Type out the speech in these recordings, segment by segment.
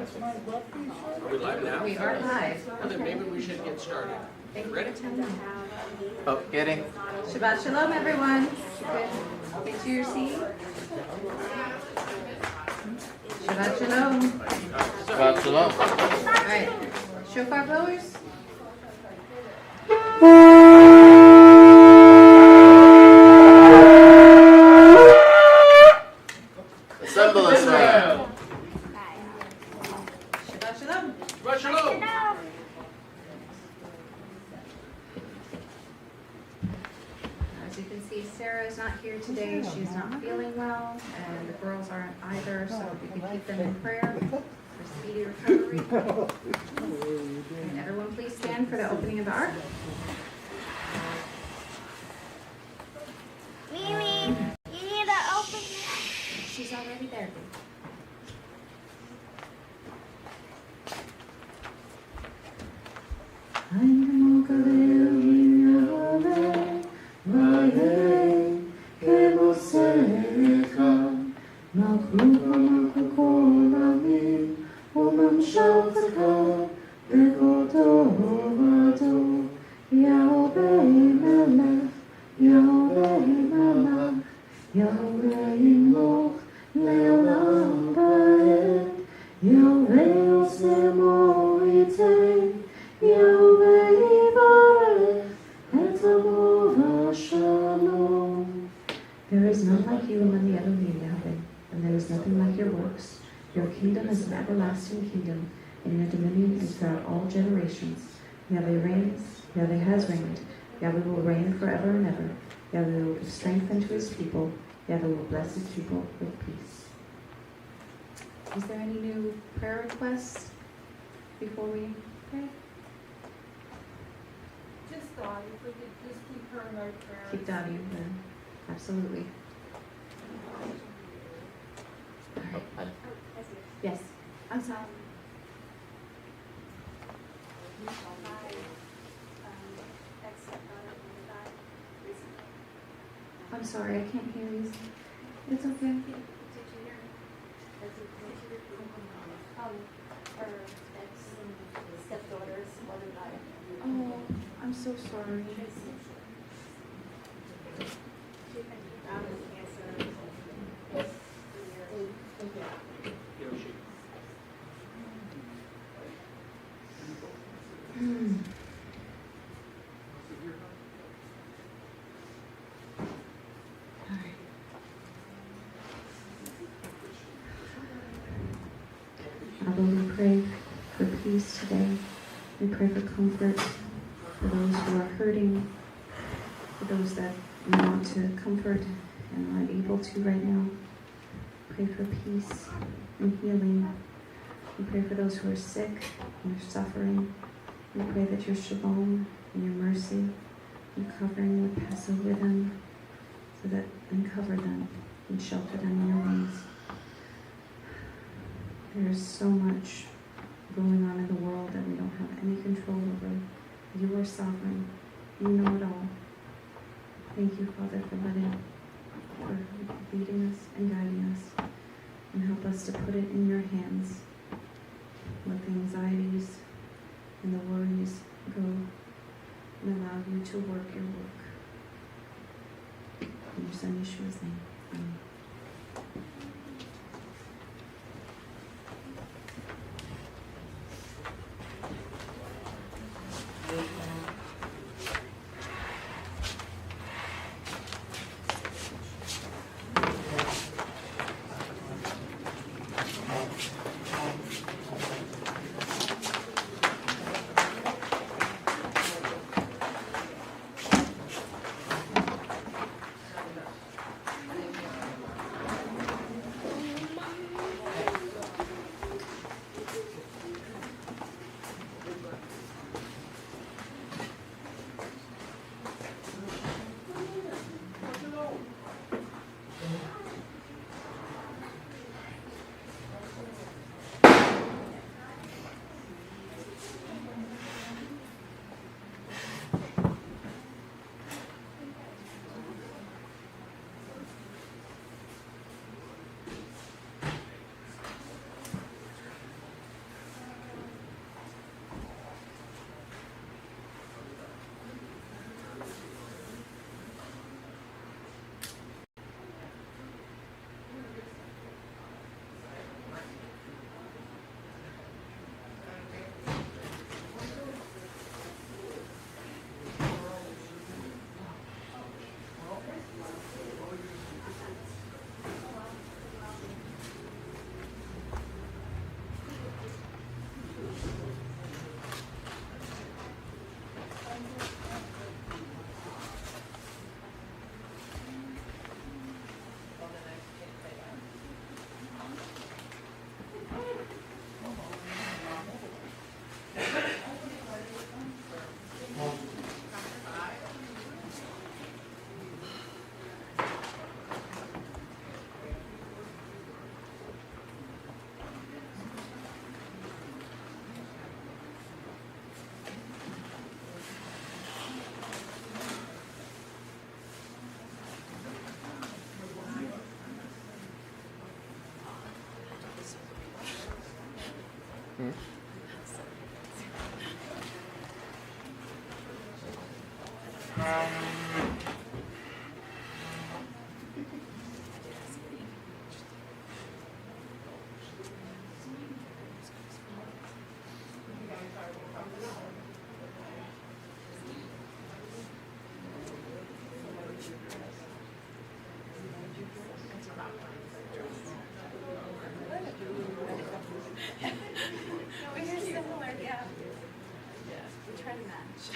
we live now? We are live. Well, then maybe we should get started. Ready? Oh, getting. Shabbat Shalom, everyone. Get to your seat. Shabbat Shalom. Shabbat Shalom. All right. Shofar blowers. Assemble Israel. Shabbat Shalom. Shabbat Shalom. As you can see, Sarah is not here today. She's not feeling well, and the girls aren't either, so if you can keep them in prayer for speedy recovery. And everyone please stand for the opening of the ark. Mimi, you need to open it. She's already there. There is none like you among the Elohim, Yahweh, and there is nothing like your works. Your kingdom is an everlasting kingdom, and your dominion is throughout all generations. Yahweh reigns, Yahweh has reigned, Yahweh will reign forever and ever. Yahweh will give strength unto his people, Yahweh will bless his people with peace. Is there any new prayer requests before we pray? Just thought if we could just keep her in our prayers. Keep Dottie in prayer. Absolutely. All right. Yes. I'm sorry. I'm sorry, I can't hear you. It's okay. Her ex-stepdaughter's mother died. Oh, I'm so sorry. Father, we pray for peace today. We pray for comfort for those who are hurting, for those that we want to comfort and aren't able to right now. Pray for peace and healing. We pray for those who are sick and are suffering. We pray that your shalom and your mercy and covering would pass over them, so that and cover them and shelter them in your wings. There is so much going on in the world that we don't have any control over. You are sovereign. You know it all. Thank you, Father, for leading us and guiding us, and help us to put it in your hands. Let the anxieties and the worries go, and allow you to work your work. In your Son Yeshua's name. Amen. We're similar, yeah. We try to match.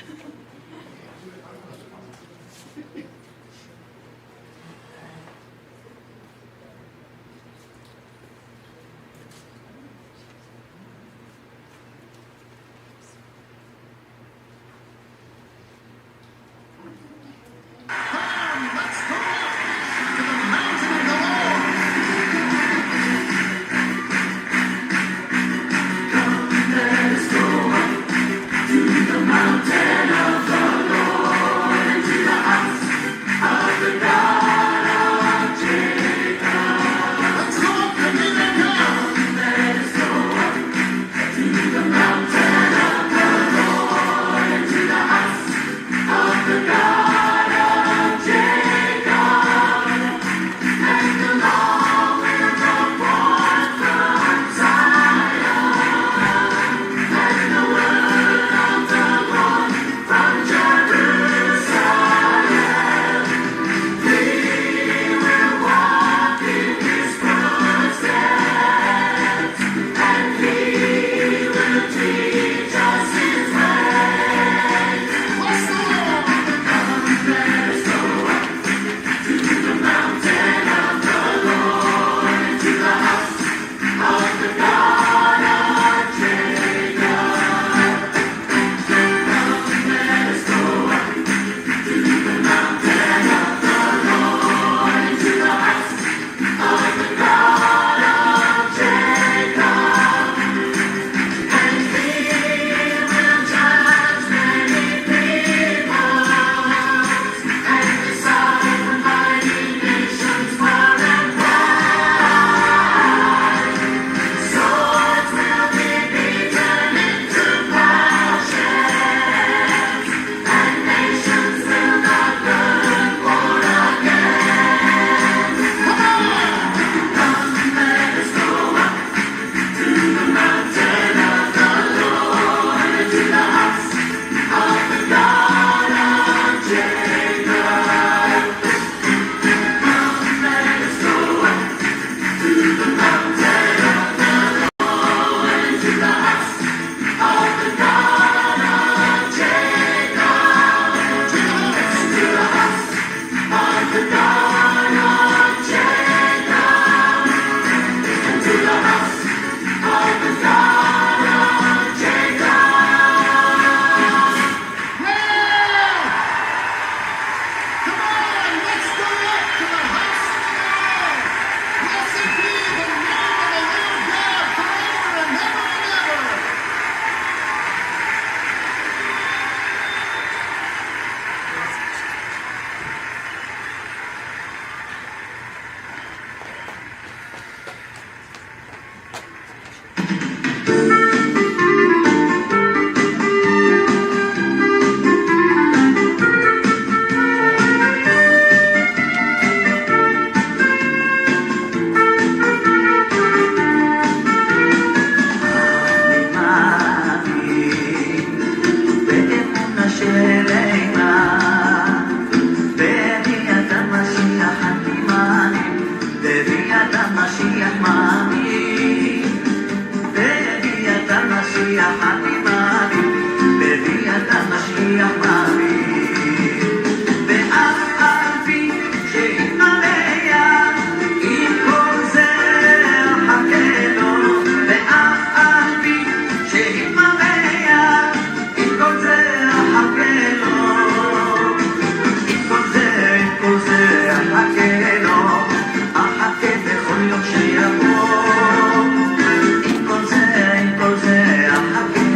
עם כל זה אחכה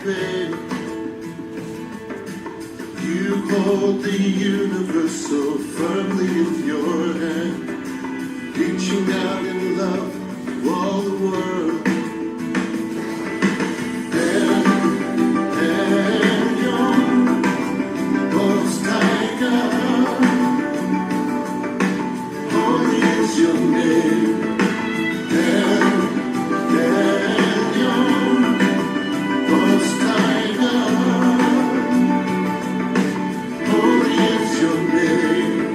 faith. You hold the universe so firmly in your hand, reaching out in love to all the world. And your most high God, holy is your name. And your most high God, holy is your name.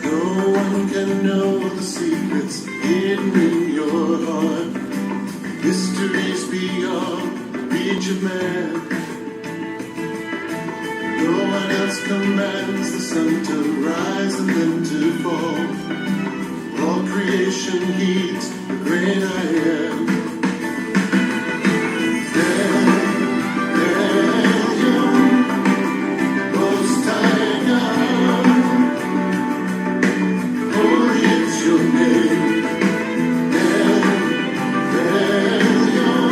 No one can know the secrets hidden in your heart, mysteries beyond reach of man. No one else commands the sun to rise and then to fall. All creation heeds the great I am. And your most high God, holy is your name. And your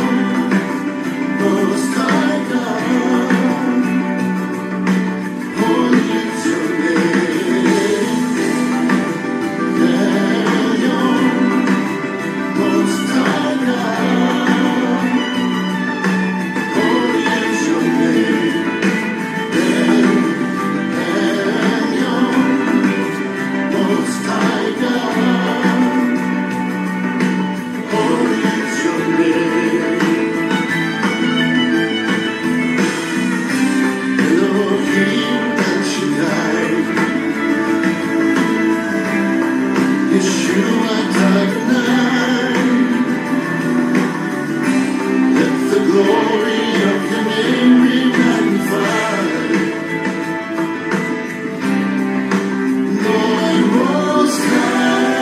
most high God, holy is your name. And your most high God, holy is your name. And your most high God, holy is your name. Elohim El Shaddai, Yeshua Adonai, let the glory of your name be magnified. Lord Most High.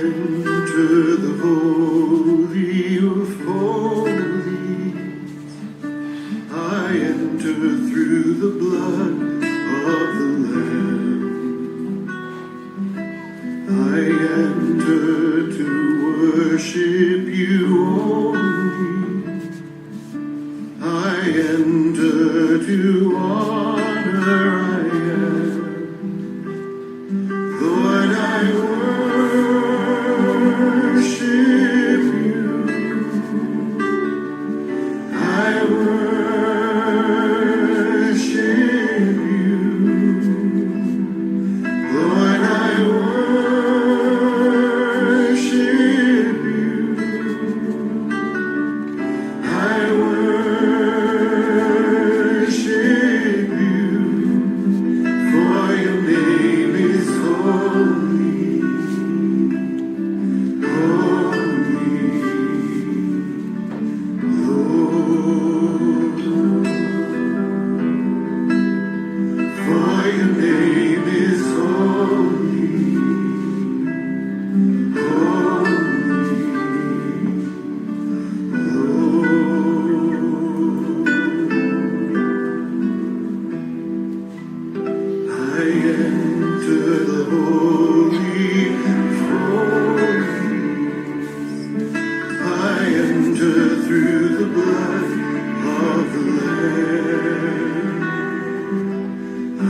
enter the Holy of Holies. I enter through the blood of the Lamb. I enter to worship you only. I enter to honor I am. enter the holy of holies. I enter through the blood of the Lamb. I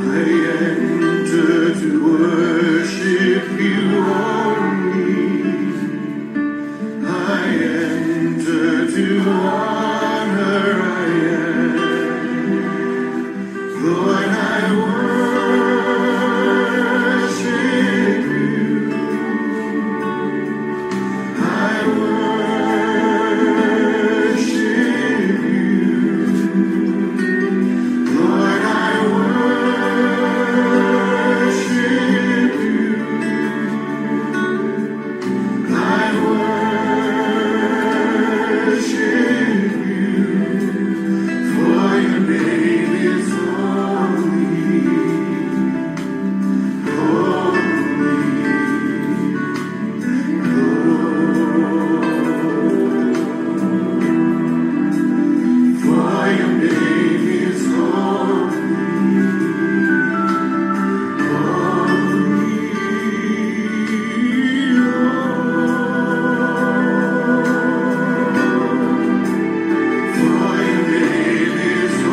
enter to worship you only. I enter to honor. I am. Lord, I worship you. I worship you. Lord, I worship you. I worship you. For your name is holy, holy, Lord. For your name is holy, holy, Lord. For your name is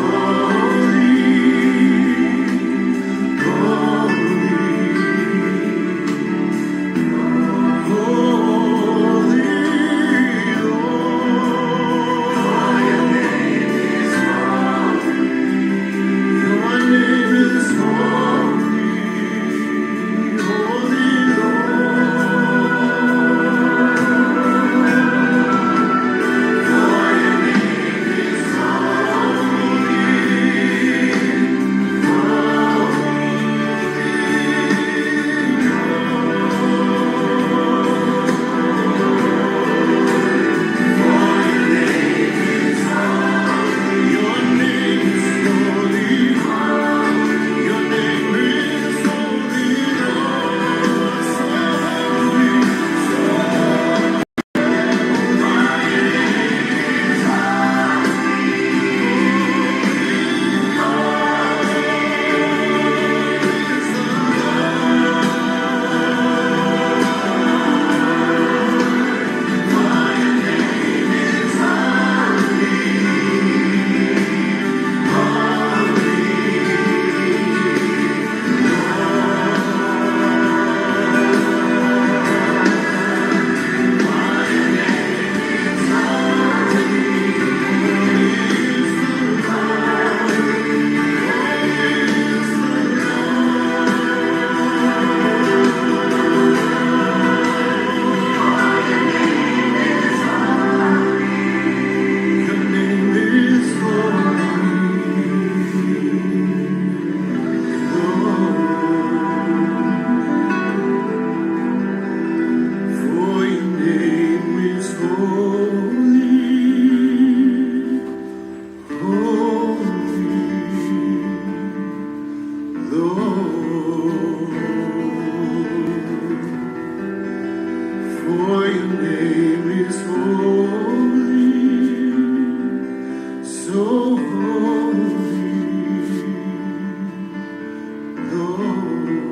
holy,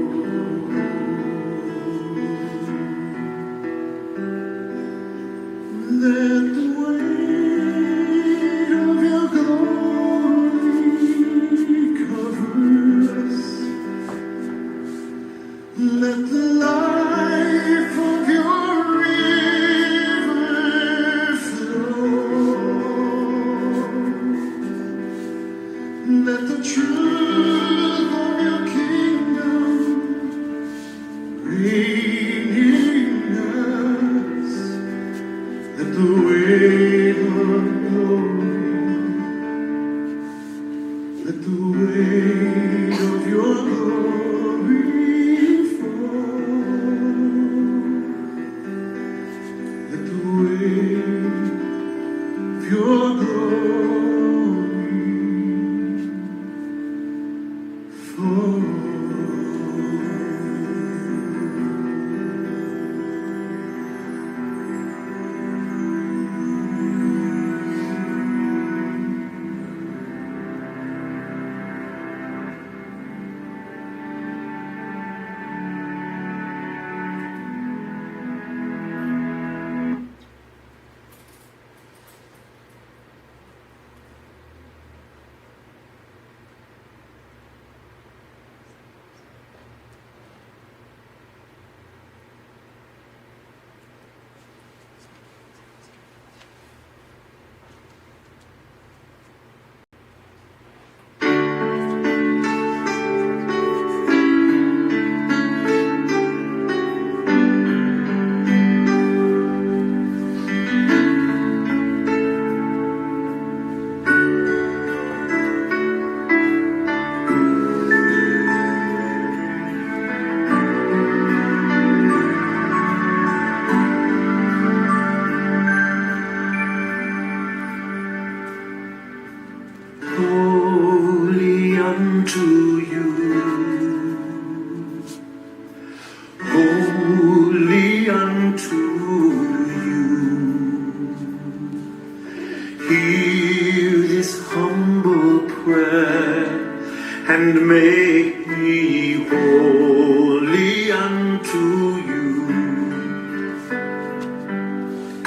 make me holy unto you.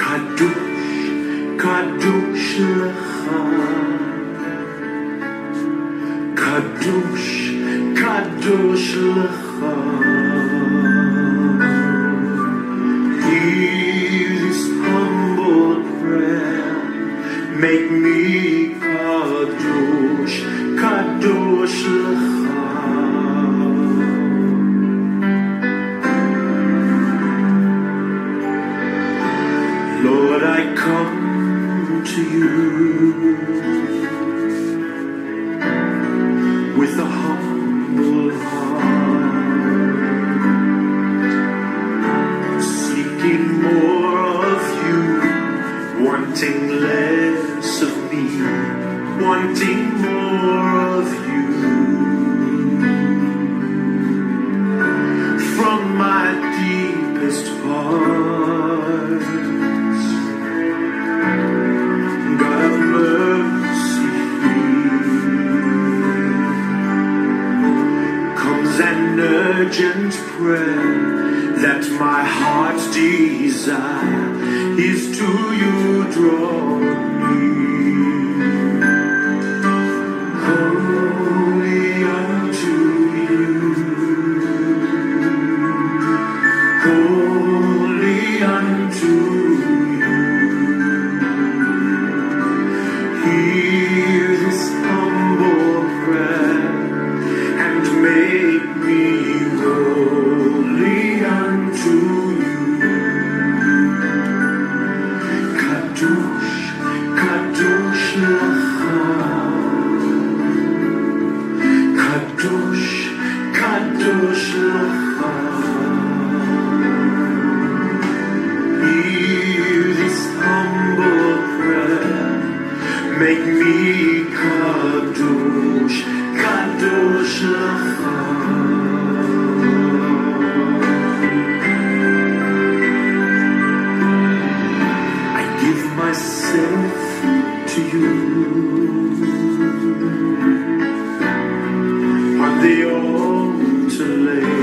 Kadosh, Kadosh Lecha. Kadosh, Kadosh Lecha. Hear this humble prayer. Make me Kadosh, Kadosh Lecha. Lord, I come to you with a humble heart, seeking more of you, wanting less of me, wanting more of you. From my deepest heart, God of mercy, comes an urgent prayer that my heart's desire is to you draw me. Holy unto you, holy unto you. Hear this humble prayer and make me holy unto you. Kadosh, Kadosh Lecha. Kadosh, Kadosh Lecha. Hear this humble prayer. Make me Kadosh, Kadosh Lecha. I give myself to you on the altar lay.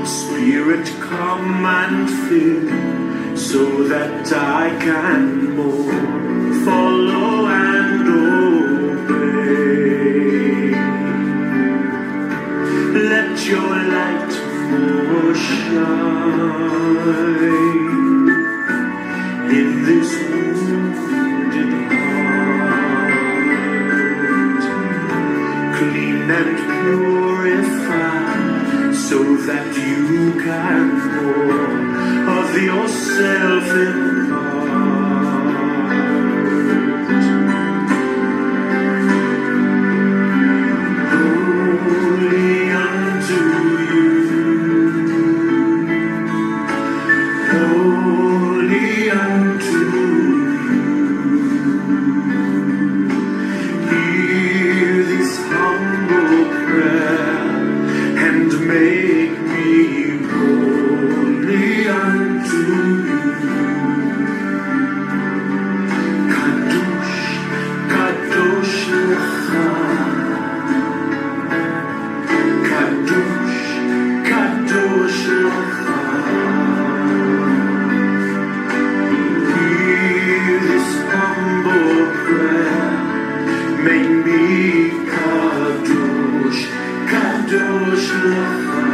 Spirit, come and fill, so that I can more follow and obey. Let your light more shine in this wounded heart, clean and purified, so that you can pour of yourself impart. Holy unto you, holy unto you. Hear this humble prayer and make me holy unto you. Kadosh, Kadosh Lecha. Kadosh, Kadosh Lecha. Hear this humble prayer. Make me Kadosh, Kadosh Lecha.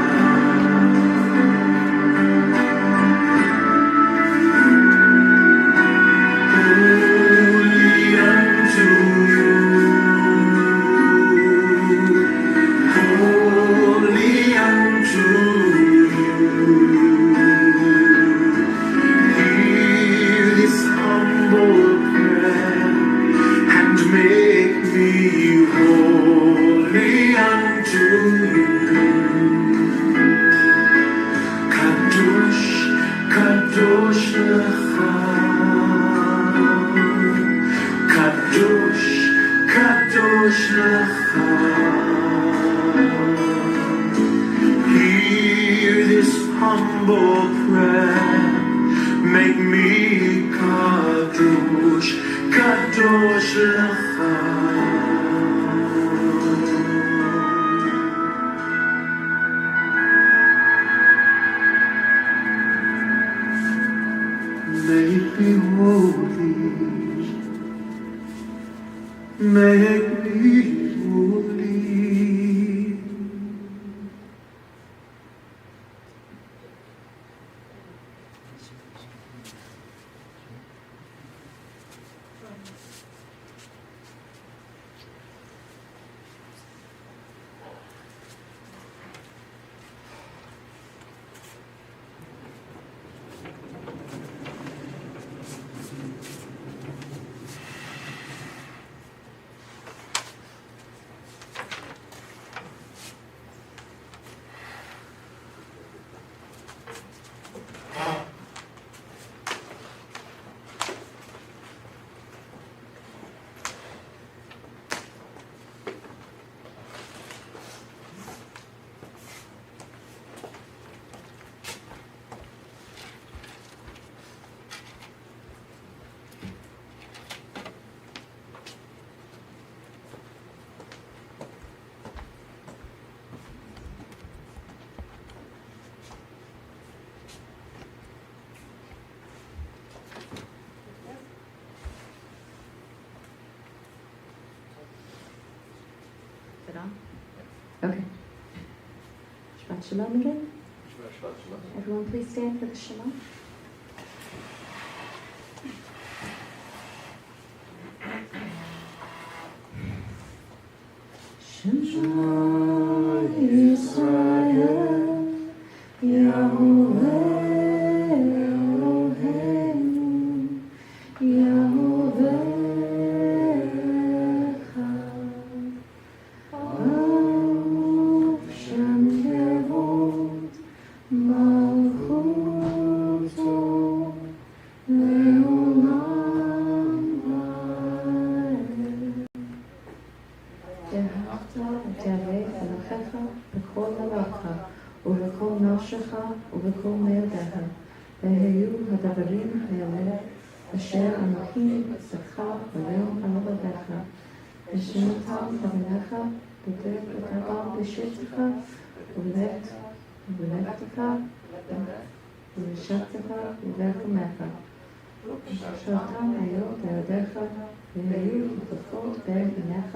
Holy unto you, holy unto you. Hear this humble prayer and make me holy unto you. Kadosh, Kadosh Lecha. Kadosh, Kadosh Lecha. Hear this humble prayer. Make me Kadosh, Kadosh Lecha. it on? Okay. Shabbat Shalom again. Everyone please stand for the Shalom. Shema Yisrael, Yahovah Eloheinu, Yahovah Echad. Baruch Shem Kevod, Malchuto, Leolam Vaed. דרכת ותיאבק אלוהיך בכל לבבך ובכל נפשך ובכל מאודיך, והיו הדברים האלה אשר אלוהים צאתך ביום הולדתך, ושמתם לבניך בדרך ותרבם בשבתך ובלכתך ובשבתך ובקומך, ושלתם היו בידיך והיו כתובות בין עיניך,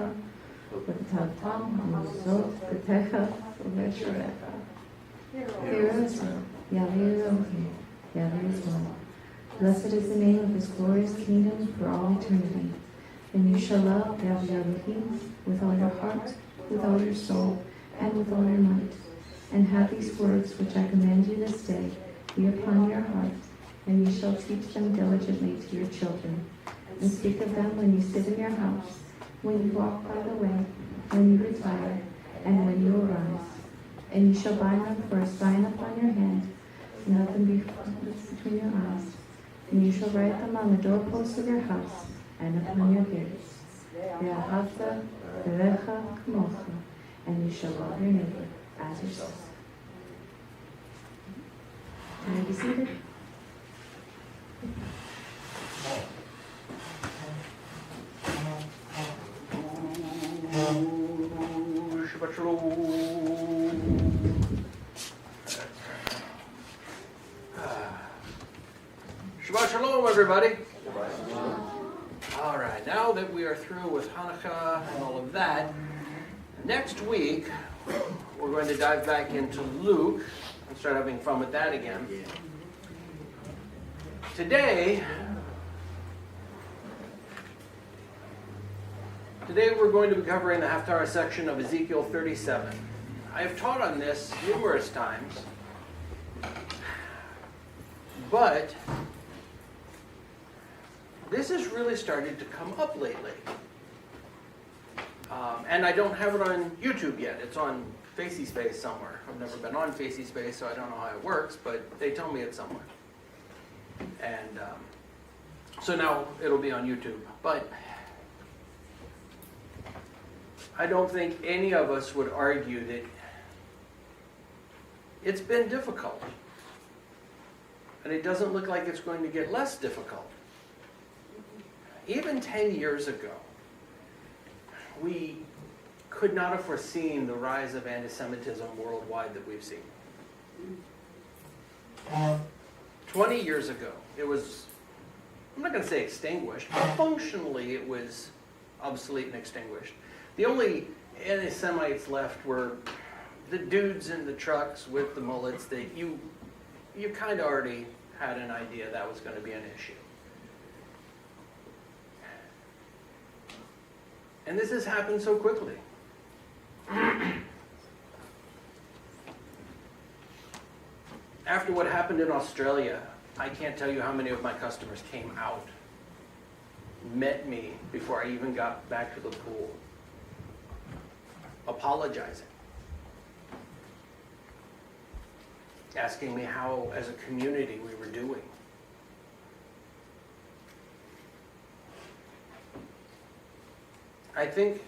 וכתבתם המזוזות ביתך ובשעריך. Hear us, Yahweh Elohim, Yahweh is one. Blessed is the name of his glorious kingdom for all eternity. And you shall love Yahweh Elohim with all your heart, with all your soul, and with all your might. And have these words which I command you this day be upon your heart, and you shall teach them diligently to your children. And speak of them when you sit in your house, when you walk by the way, when you retire, and when you arise. And you shall bind them for a sign upon your hand, and let them be between your eyes. And you shall write them on the doorposts of your house, and upon your gates. Ve'ahavta l'recha kamocha, and you shall love your neighbor as yourself. Can I be seated? Shabbat Shalom. Shabbat Shalom, everybody. All right, now that we are through with Hanukkah and all of that, next week we're going to dive back into Luke and start having fun with that again. Today we're going to be covering the Haftarah section of Ezekiel 37. I have taught on this numerous times, but this has really started to come up lately. And I don't have it on YouTube yet. It's on Facey Space somewhere. I've never been on Facey Space, so I don't know how it works, but they tell me it's somewhere. And so now it'll be on YouTube. But I don't think any of us would argue that it's been difficult. And it doesn't look like it's going to get less difficult. Even 10 years ago, we could not have foreseen the rise of anti-Semitism worldwide that we've seen. 20 years ago, it was, I'm not going to say extinguished, but functionally it was obsolete and extinguished. The only anti-Semites left were the dudes in the trucks with the mullets that you kind of already had an idea that was going to be an issue. And this has happened so quickly. After what happened in Australia, I can't tell you how many of my customers came out, met me before I even got back to the pool, apologizing, asking me how, as a community, we were doing. I think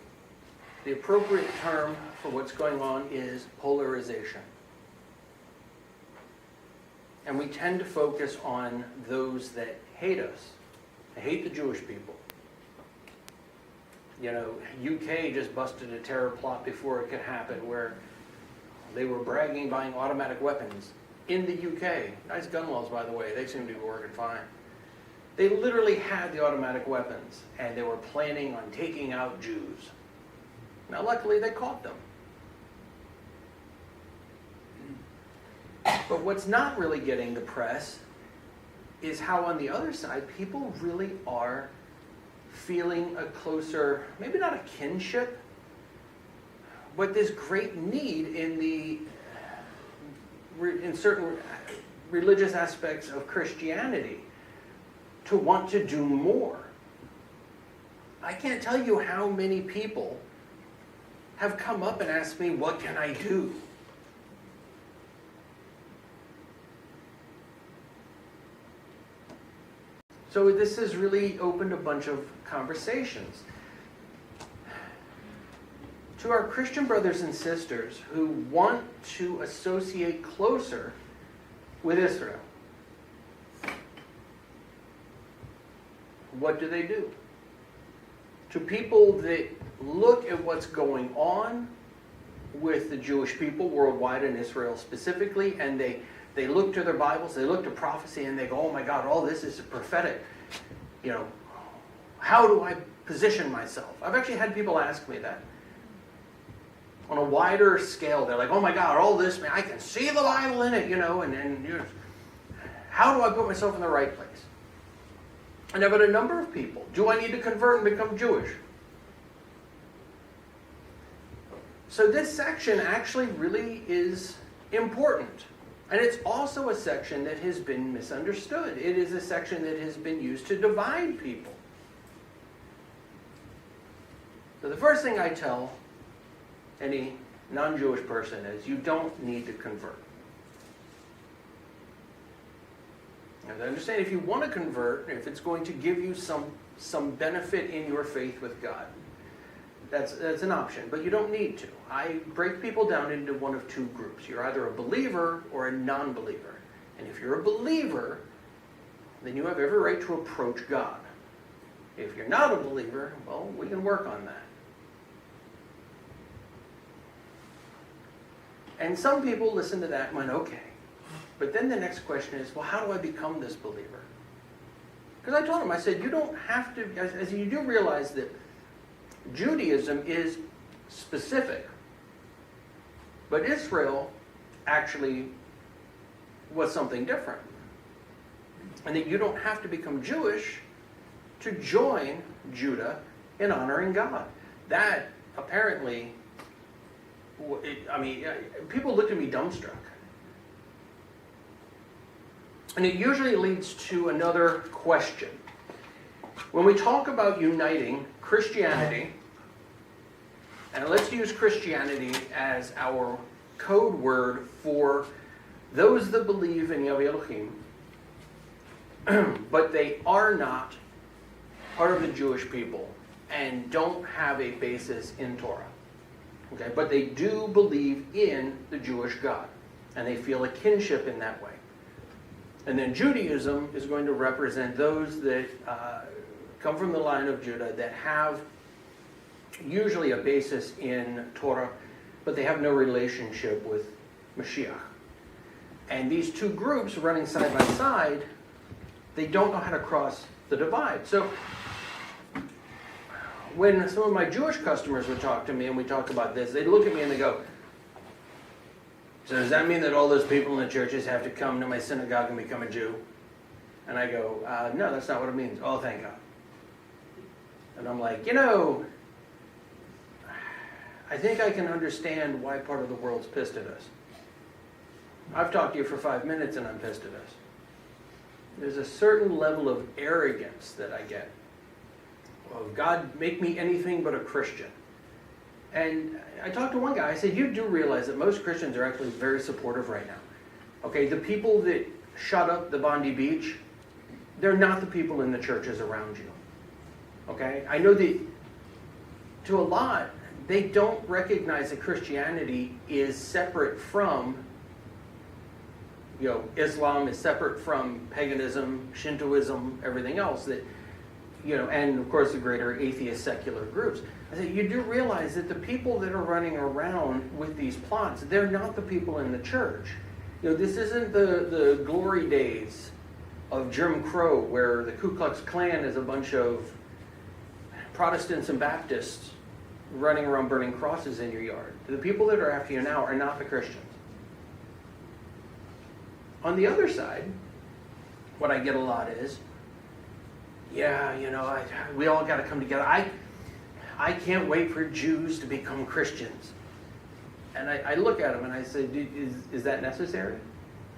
the appropriate term for what's going on is polarization. And we tend to focus on those that hate us. They hate the Jewish people. You know, UK just busted a terror plot before it could happen where they were bragging buying automatic weapons in the UK. Nice gun laws, by the way. They seem to be working fine. They literally had the automatic weapons, and they were planning on taking out Jews. Now, luckily, they caught them. But what's not really getting the press is how on the other side, people really are feeling a closer, maybe not a kinship, but this great need in certain religious aspects of Christianity to want to do more. I can't tell you how many people have come up and asked me, what can I do? So this has really opened a bunch of conversations. To our Christian brothers and sisters who want to associate closer with Israel, what do? To people that look at what's going on with the Jewish people worldwide and Israel specifically, and they look to their Bibles, they look to prophecy, and they go, oh my God, all this is prophetic. You know, how do I position myself? I've actually had people ask me that. On a wider scale, they're like, oh my God, all this, man, I can see the Bible in it, you know, and how do I put myself in the right place? And I've had a number of people, do I need to convert and become Jewish? So this section actually really is important. And it's also a section that has been misunderstood. It is a section that has been used to divide people. So the first thing I tell any non-Jewish person is you don't need to convert. Now, understand, if you want to convert, if it's going to give you some benefit in your faith with God, that's an option, but you don't need to. I break people down into one of two groups. You're either a believer or a non-believer. And if you're a believer, then you have every right to approach God. If you're not a believer, well, we can work on that. And some people listen to that and went, okay. But then the next question is, well, how do I become this believer? Because I told him, I said, you don't have to, as you do realize that Judaism is specific, but Israel actually was something different. And that you don't have to become Jewish to join Judah in honoring God. That apparently, people look at me dumbstruck. And it usually leads to another question. When we talk about uniting Christianity, and let's use Christianity as our code word for those that believe in Yahweh Elohim, but they are not part of the Jewish people and don't have a basis in Torah. Okay, but they do believe in the Jewish God, and they feel a kinship in that way. And then Judaism is going to represent those that come from the line of Judah that have usually a basis in Torah, but they have no relationship with Mashiach. And these two groups running side by side, they don't know how to cross the divide. So when some of my Jewish customers would talk to me and we talk about this, they'd look at me and they go, so does that mean that all those people in the churches have to come to my synagogue and become a Jew? And I go, no, that's not what it means. Oh, thank God. And I'm like, I think I can understand why part of the world's pissed at us. I've talked to you for 5 minutes and I'm pissed at us. There's a certain level of arrogance that I get. Well, God, make me anything but a Christian. And I talked to one guy, I said, you do realize that most Christians are actually very supportive right now. Okay, the people that shut up the Bondi Beach, they're not the people in the churches around you. Okay, I know that to a lot, they don't recognize that Christianity is separate from, Islam is separate from paganism, Shintoism, everything else that, and of course the greater atheist secular groups. I said, you do realize that the people that are running around with these plots, they're not the people in the church. This isn't the glory days of Jim Crow where the Ku Klux Klan is a bunch of Protestants and Baptists running around burning crosses in your yard. The people that are after you now are not the Christians. On the other side, what I get a lot is, yeah, we all got to come together. I can't wait for Jews to become Christians. And I look at them and I say, is that necessary?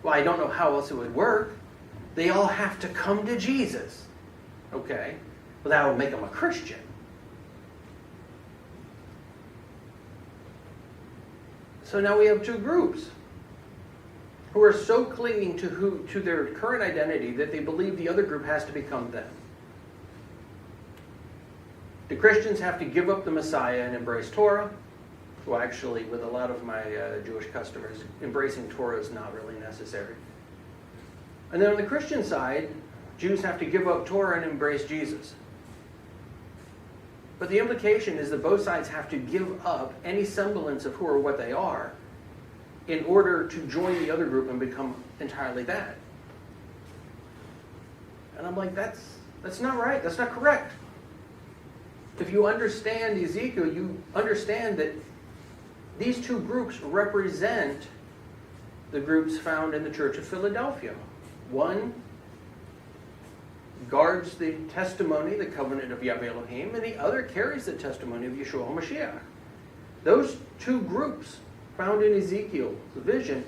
Well, I don't know how else it would work. They all have to come to Jesus. Okay, well, that will make them a Christian. So now we have two groups who are so clinging to their current identity that they believe the other group has to become them. The Christians have to give up the Messiah and embrace Torah. Well, actually, with a lot of my Jewish customers, embracing Torah is not really necessary. And then on the Christian side, Jews have to give up Torah and embrace Jesus. But the implication is that both sides have to give up any semblance of who or what they are in order to join the other group and become entirely that. And I'm like, that's not right. That's not correct. If you understand Ezekiel, you understand that these two groups represent the groups found in the Church of Philadelphia. One guards the testimony, the covenant of Yahweh Elohim, and the other carries the testimony of Yeshua HaMashiach. Those two groups found in Ezekiel's vision,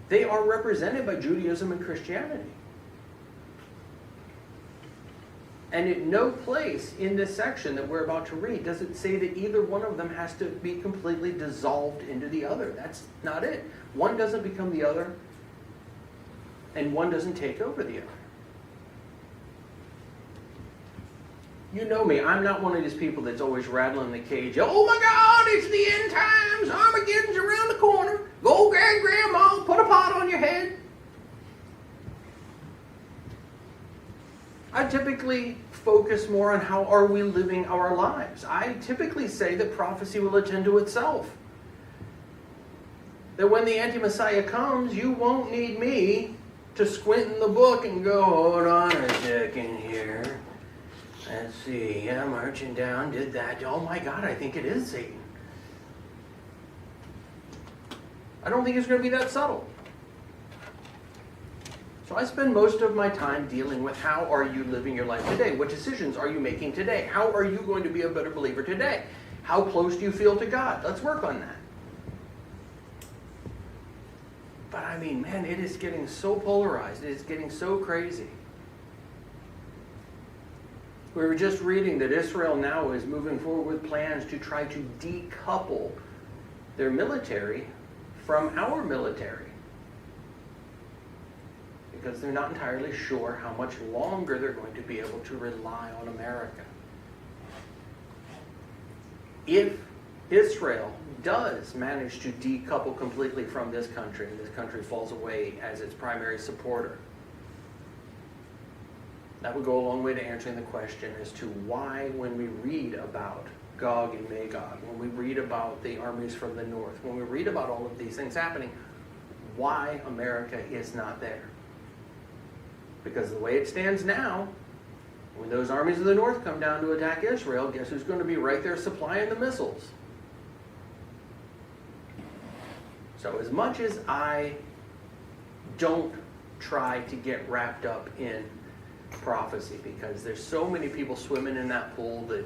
they are represented by Judaism and Christianity. And at no place in this section that we're about to read does it say that either one of them has to be completely dissolved into the other. That's not it. One doesn't become the other, and one doesn't take over the other. You know me, I'm not one of these people that's always rattling the cage. Oh my God, it's the end times. Armageddon's around the corner. Go get Grandma, put a pot on your head. I typically focus more on how are we living our lives. I typically say that prophecy will attend to itself. That when the anti-Messiah comes, you won't need me to squint in the book and go, hold on a second here. Let's see, yeah, marching down, did that. Oh my God, I think it is Satan. I don't think it's going to be that subtle. So I spend most of my time dealing with how are you living your life today? What decisions are you making today? How are you going to be a better believer today? How close do you feel to God? Let's work on that. But I mean, man, it is getting so polarized. It is getting so crazy. We were just reading that Israel now is moving forward with plans to try to decouple their military from our military. Because they're not entirely sure how much longer they're going to be able to rely on America. If Israel does manage to decouple completely from this country, and this country falls away as its primary supporter, that would go a long way to answering the question as to why, when we read about Gog and Magog, when we read about the armies from the north, when we read about all of these things happening, why America is not there. Because the way it stands now, when those armies of the north come down to attack Israel, guess who's going to be right there supplying the missiles? So as much as I don't try to get wrapped up in prophecy, because there's so many people swimming in that pool that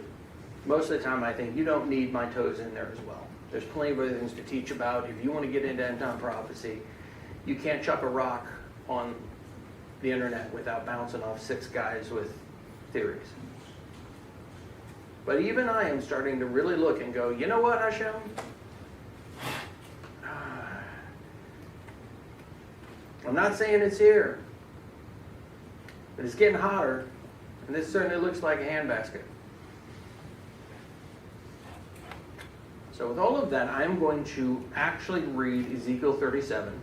most of the time I think you don't need my toes in there as well. There's plenty of other things to teach about. If you want to get into end-time prophecy, you can't chuck a rock on the internet without bouncing off 6 guys with theories. But even I am starting to really look and go, you know what, Hashem? I'm not saying it's here, but it's getting hotter, and this certainly looks like a handbasket. So with all of that, I'm going to actually read Ezekiel 37.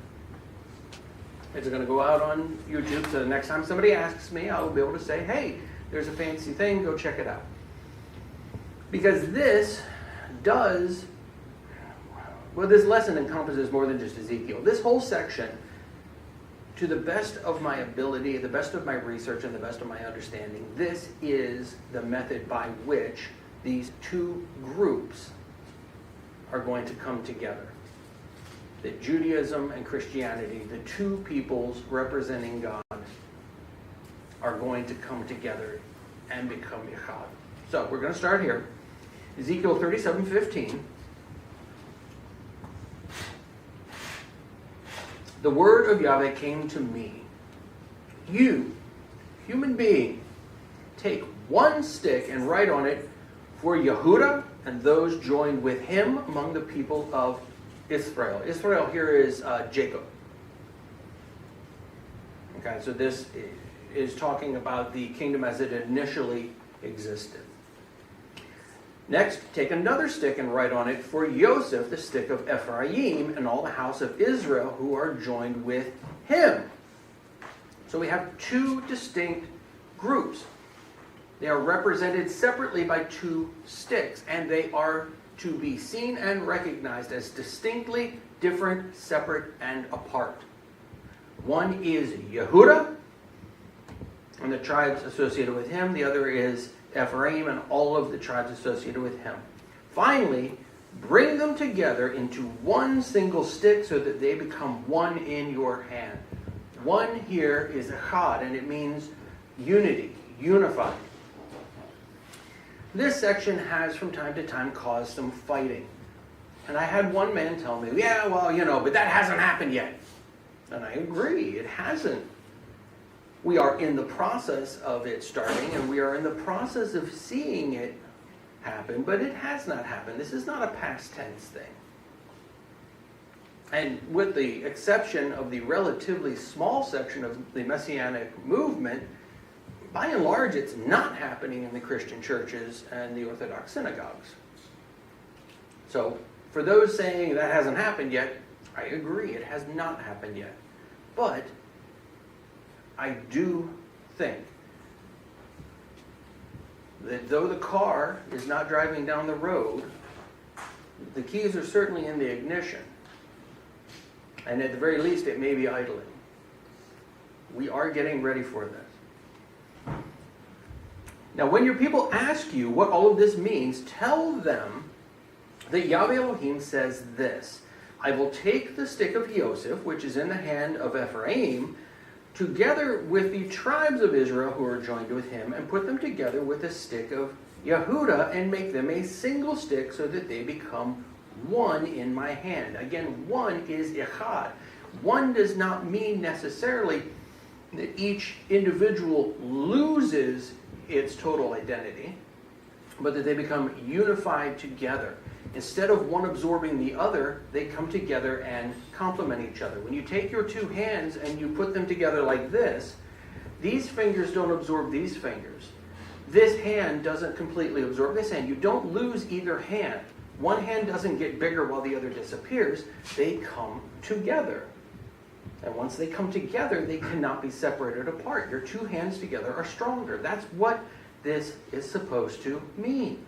It's going to go out on YouTube, so the next time somebody asks me, I will be able to say, hey, there's a fancy thing, go check it out. Because this does, well, this lesson encompasses more than just Ezekiel. This whole section, to the best of my ability, the best of my research, and the best of my understanding, this is the method by which these two groups are going to come together. That Judaism and Christianity, the two peoples representing God, are going to come together and become Echad. So we're going to start here. Ezekiel 37:15. The word of Yahweh came to me. You, human being, take one stick and write on it for Yehudah and those joined with him among the people of Israel. Israel here is Jacob. Okay, so this is talking about the kingdom as it initially existed. Next, take another stick and write on it for Yosef, the stick of Ephraim, and all the house of Israel who are joined with him. So we have two distinct groups. They are represented separately by two sticks, and they are to be seen and recognized as distinctly different, separate, and apart. One is Yehudah, and the tribes associated with him. The other is Ephraim and all of the tribes associated with him. Finally, bring them together into one single stick so that they become one in your hand. One here is Echad, and it means unity, unified. This section has from time to time caused some fighting. And I had one man tell me, yeah, well, but that hasn't happened yet. And I agree, it hasn't. We are in the process of it starting, and we are in the process of seeing it happen, but it has not happened. This is not a past tense thing. And with the exception of the relatively small section of the Messianic movement, by and large, it's not happening in the Christian churches and the Orthodox synagogues. So, for those saying that hasn't happened yet, I agree, it has not happened yet. But I do think that though the car is not driving down the road, the keys are certainly in the ignition. And at the very least, it may be idling. We are getting ready for this. Now, when your people ask you what all of this means, tell them that Yahweh Elohim says this: I will take the stick of Yosef, which is in the hand of Ephraim, together with the tribes of Israel who are joined with him, and put them together with the stick of Yehudah, and make them a single stick so that they become one in my hand. Again, one is Echad. One does not mean necessarily that each individual loses its total identity, but that they become unified together. Instead of one absorbing the other, they come together and complement each other. When you take your two hands and you put them together like this, these fingers don't absorb these fingers. This hand doesn't completely absorb this hand. You don't lose either hand. One hand doesn't get bigger while the other disappears. They come together. And once they come together, they cannot be separated apart. Your two hands together are stronger. That's what this is supposed to mean.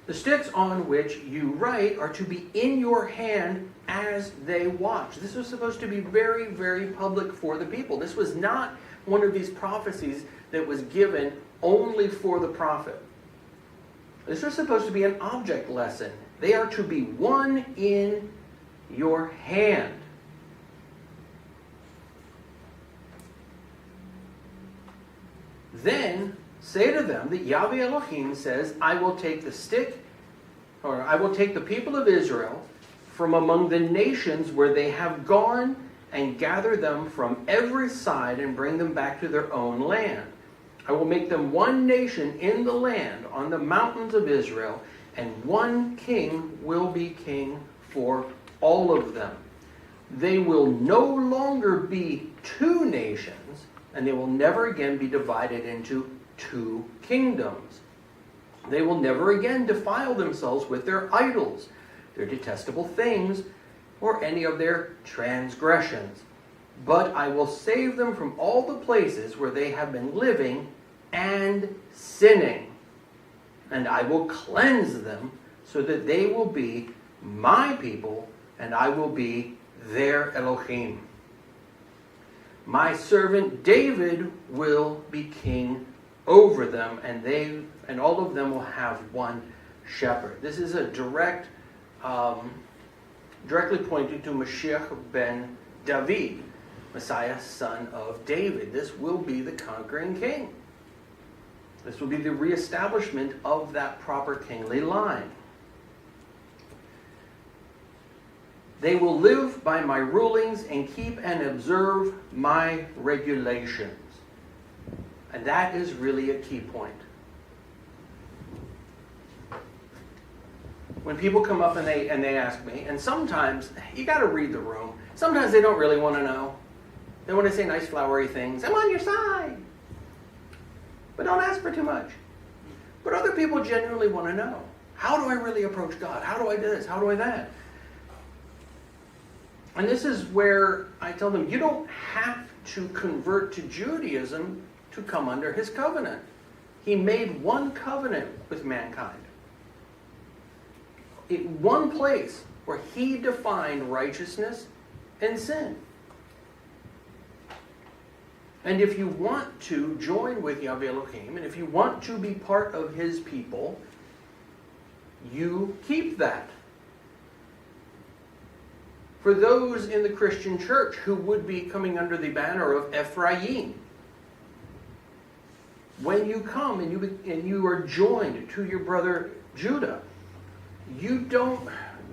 The sticks on which you write are to be in your hand as they watch. This was supposed to be very, very public for the people. This was not one of these prophecies that was given only for the prophet. This was supposed to be an object lesson. They are to be one in your hand. Then say to them that Yahweh Elohim says, I will take the stick, or I will take the people of Israel from among the nations where they have gone, and gather them from every side and bring them back to their own land. I will make them one nation in the land on the mountains of Israel, and one king will be king for all of them. They will no longer be two nations, and they will never again be divided into two kingdoms. They will never again defile themselves with their idols, their detestable things, or any of their transgressions. But I will save them from all the places where they have been living and sinning. And I will cleanse them so that they will be my people, and I will be their Elohim. My servant David will be king over them, and all of them will have one shepherd. This is a directly pointing to Mashiach ben David, Messiah, son of David. This will be the conquering king. This will be the reestablishment of that proper kingly line. They will live by my rulings and keep and observe my regulations. And that is really a key point. When people come up and they ask me, and sometimes you got to read the room. Sometimes they don't really want to know. They want to say nice flowery things. I'm on your side. But don't ask for too much. But other people genuinely want to know. How do I really approach God? How do I do this? How do I that? And this is where I tell them, you don't have to convert to Judaism to come under his covenant. He made one covenant with mankind. In one place where he defined righteousness and sin. And if you want to join with Yahweh Elohim, and if you want to be part of his people, you keep that. For those in the Christian church who would be coming under the banner of Ephraim, when you come and you are joined to your brother Judah,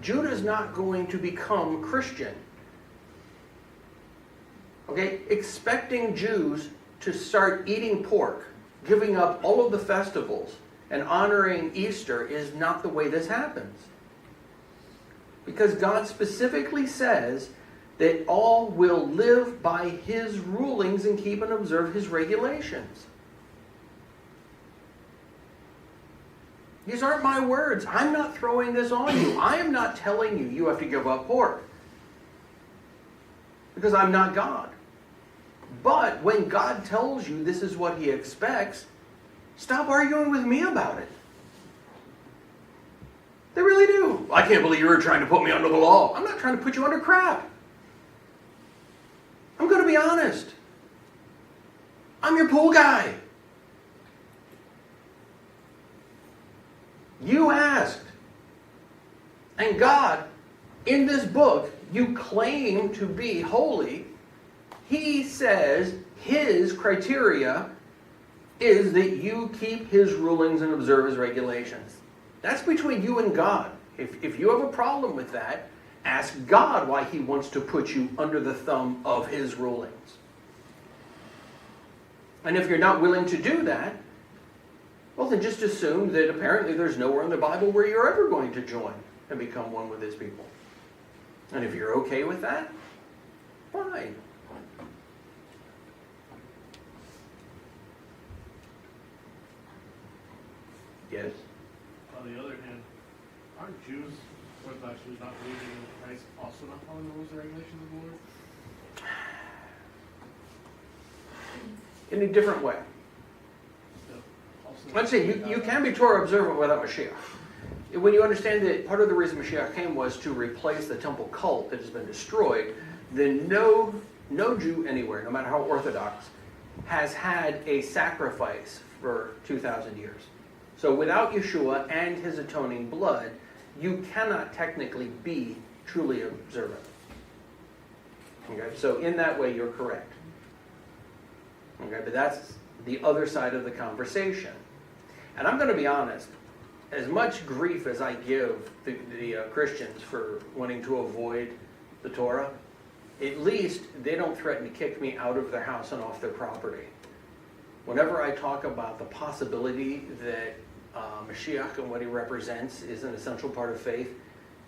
Judah's not going to become Christian. Okay? Expecting Jews to start eating pork, giving up all of the festivals, and honoring Easter is not the way this happens. Because God specifically says that all will live by his rulings and keep and observe his regulations. These aren't my words. I'm not throwing this on you. I am not telling you you have to give up pork. Because I'm not God. But when God tells you this is what he expects, stop arguing with me about it. They really do. I can't believe you're trying to put me under the law. I'm not trying to put you under crap. I'm going to be honest. I'm your pool guy. You asked. And God, in this book, you claim to be holy. He says his criteria is that you keep his rulings and observe his regulations. That's between you and God. If you have a problem with that, ask God why he wants to put you under the thumb of his rulings. And if you're not willing to do that, well, then just assume that apparently there's nowhere in the Bible where you're ever going to join and become one with his people. And if you're okay with that, fine. Yes? On the other hand, aren't Jews, Orthodox Jews, not believing in Christ, also not following the rules and regulations of the Lord? In a different way. Let's say you can be Torah observant without Mashiach. When you understand that part of the reason Mashiach came was to replace the temple cult that has been destroyed, then no Jew anywhere, no matter how Orthodox, has had a sacrifice for 2,000 years. So without Yeshua and his atoning blood, you cannot technically be truly observant. Okay? So in that way, you're correct. Okay? But that's the other side of the conversation. And I'm going to be honest, as much grief as I give the Christians for wanting to avoid the Torah, at least they don't threaten to kick me out of their house and off their property. Whenever I talk about the possibility that Mashiach and what he represents is an essential part of faith,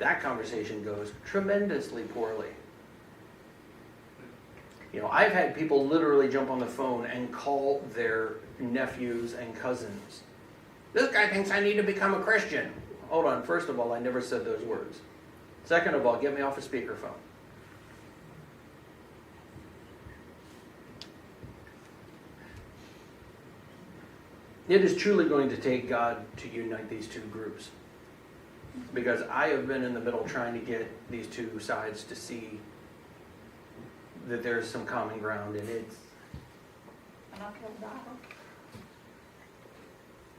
that conversation goes tremendously poorly. You know, I've had people literally jump on the phone and call their nephews and cousins. This guy thinks I need to become a Christian. Hold on, first of all, I never said those words. Second of all, get me off a speakerphone. It is truly going to take God to unite these two groups. Because I have been in the middle trying to get these two sides to see that there's some common ground, and it's... An uphill battle.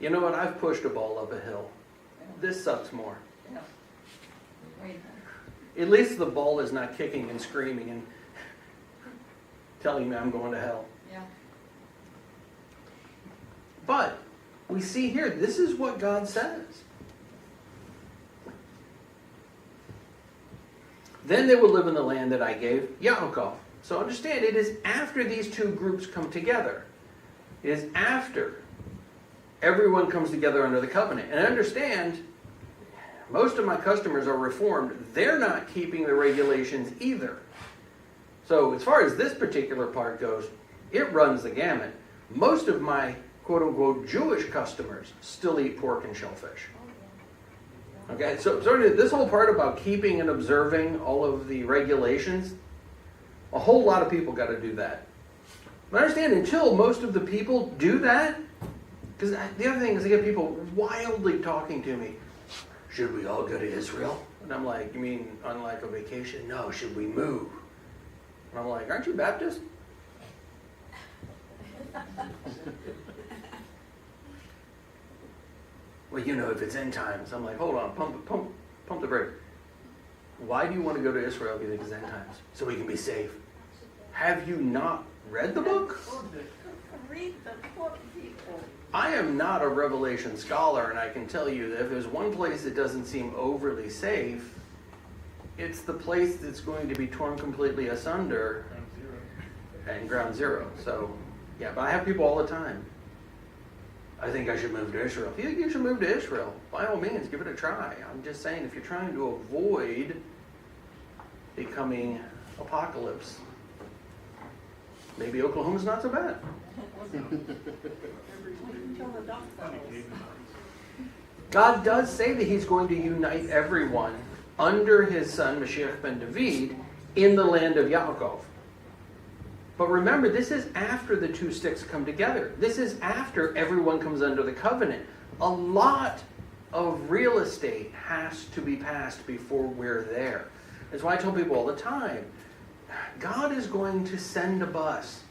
You know what? I've pushed a ball up a hill. Yeah. This sucks more. Yeah. Wait. At least the ball is not kicking and screaming and telling me I'm going to hell. Yeah. But we see here, this is what God says. Then they will live in the land that I gave Yaakov. So understand, it is after these two groups come together. It is after everyone comes together under the covenant. And understand, most of my customers are Reformed. They're not keeping the regulations either. So as far as this particular part goes, it runs the gamut. Most of my quote-unquote Jewish customers still eat pork and shellfish. Okay, so this whole part about keeping and observing all of the regulations, a whole lot of people got to do that. But understand, until most of the people do that, because the other thing is I get people wildly talking to me, should we all go to Israel? And I'm like, you mean on like a vacation? No, should we move? And I'm like, aren't you Baptist? Well, you know, if it's end times. I'm like, hold on, pump the brake. Why do you want to go to Israel if you think it's end times? So we can be safe. Have you not read the book? Read the book, people. I am not a Revelation scholar, and I can tell you that if there's one place that doesn't seem overly safe, it's the place that's going to be torn completely asunder and ground zero. So, yeah, but I have people all the time. I think I should move to Israel. If you think you should move to Israel, by all means, give it a try. I'm just saying, if you're trying to avoid becoming apocalypse, maybe Oklahoma's not so bad. God does say that he's going to unite everyone under his son, Mashiach ben David, in the land of Yaakov. But remember, this is after the two sticks come together. This is after everyone comes under the covenant. A lot of real estate has to be passed before we're there. That's why I tell people all the time, God is going to send a bus.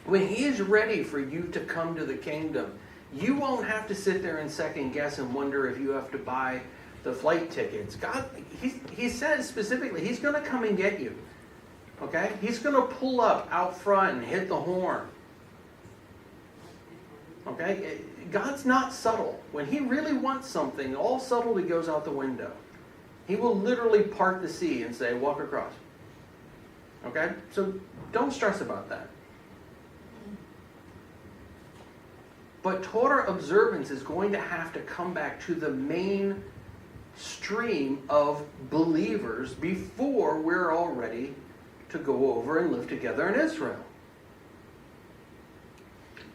When he is ready for you to come to the kingdom, you won't have to sit there and second guess and wonder if you have to buy the flight tickets. God, he says specifically, he's going to come and get you. Okay? He's going to pull up out front and hit the horn. Okay? God's not subtle. When he really wants something, all subtlety goes out the window. He will literally part the sea and say, walk across. Okay? So don't stress about that. But Torah observance is going to have to come back to the main stream of believers before we're all ready to go over and live together in Israel.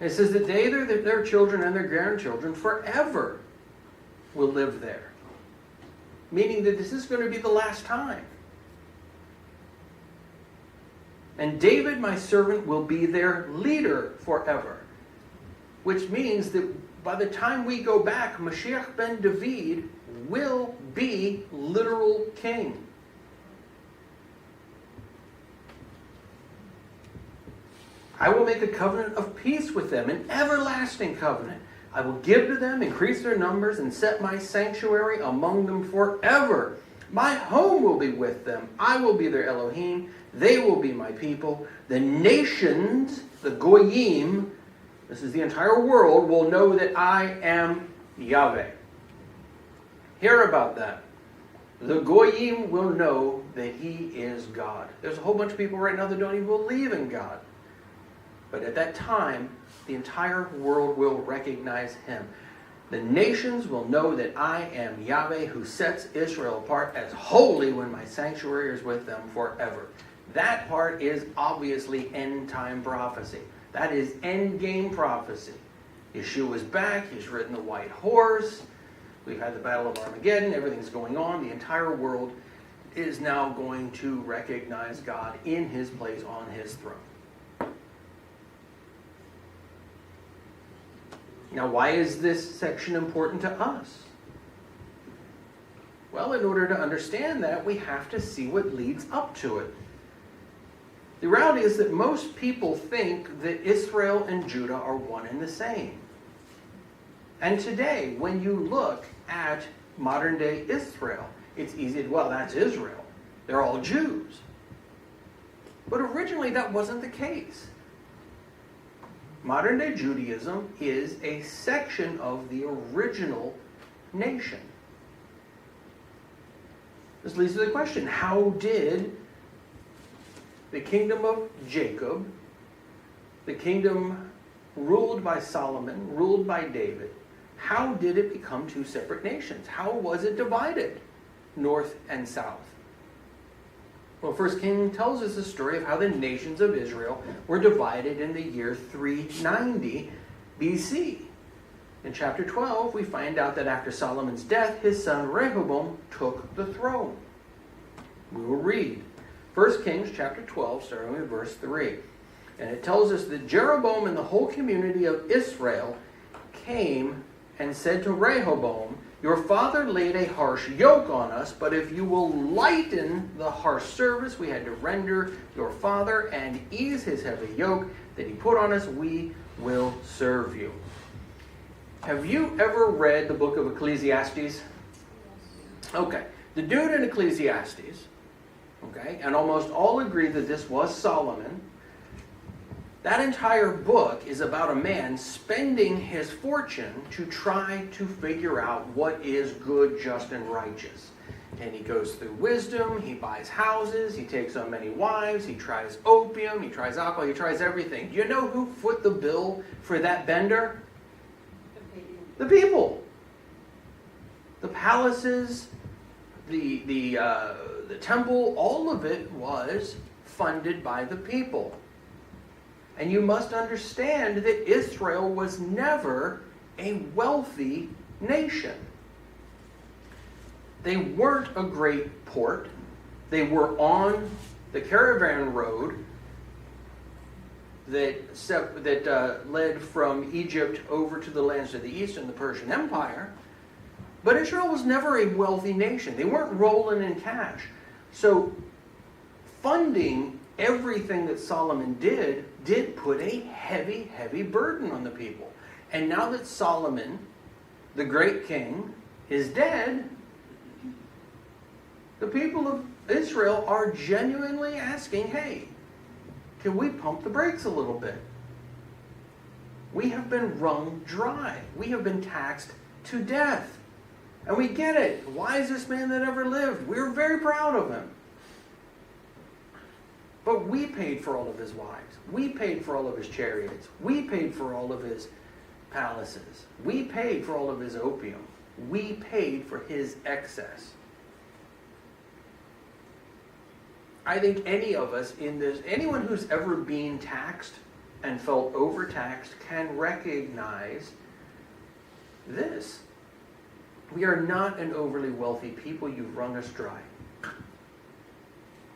It says that they, their children, and their grandchildren forever will live there. Meaning that this is going to be the last time. And David, my servant, will be their leader forever. Which means that by the time we go back, Mashiach ben David will be literal king. I will make a covenant of peace with them, an everlasting covenant. I will give to them, increase their numbers, and set my sanctuary among them forever. My home will be with them. I will be their Elohim. They will be my people. The nations, the Goyim, this is the entire world, will know that I am Yahweh. Hear about that. The Goyim will know that he is God. There's a whole bunch of people right now that don't even believe in God. But at that time, the entire world will recognize him. The nations will know that I am Yahweh, who sets Israel apart as holy when my sanctuary is with them forever. That part is obviously end-time prophecy. That is end-game prophecy. Yeshua is back. He's ridden the white horse. We've had the Battle of Armageddon. Everything's going on. The entire world is now going to recognize God in his place on his throne. Now, why is this section important to us? Well, in order to understand that, we have to see what leads up to it. The reality is that most people think that Israel and Judah are one and the same. And today, when you look at modern day Israel, it's easy to, well, that's Israel. They're all Jews. But originally that wasn't the case. Modern day Judaism is a section of the original nation. This leads to the question, how did the kingdom of Jacob, the kingdom ruled by Solomon, ruled by David, how did it become two separate nations? How was it divided, north and south? Well, 1 King tells us the story of how the nations of Israel were divided in the year 390 BC. In chapter 12, we find out that after Solomon's death, his son Rehoboam took the throne. We will read 1 Kings chapter 12, starting with verse 3. And it tells us that Jeroboam and the whole community of Israel came and said to Rehoboam, "Your father laid a harsh yoke on us, but if you will lighten the harsh service we had to render your father and ease his heavy yoke that he put on us, we will serve you." Have you ever read the book of Ecclesiastes? Okay. The dude in Ecclesiastes, okay, and almost all agree that this was Solomon. That entire book is about a man spending his fortune to try to figure out what is good, just, and righteous. And he goes through wisdom, he buys houses, he takes on many wives, he tries opium, he tries alcohol, he tries everything. Do you know who foot the bill for that bender? The people. The palaces, the temple, all of it was funded by the people. And you must understand that Israel was never a wealthy nation. They weren't a great port. They were on the caravan road that led from Egypt over to the lands of the east and the Persian Empire. But Israel was never a wealthy nation. They weren't rolling in cash. So funding everything that Solomon did put a heavy, heavy burden on the people. And now that Solomon, the great king, is dead, the people of Israel are genuinely asking, hey, can we pump the brakes a little bit? We have been wrung dry. We have been taxed to death. And we get it. Wisest man that ever lived. We're very proud of him. But we paid for all of his wives. We paid for all of his chariots. We paid for all of his palaces. We paid for all of his opium. We paid for his excess. I think any of us in this, anyone who's ever been taxed and felt overtaxed can recognize this. We are not an overly wealthy people. You've wrung us dry.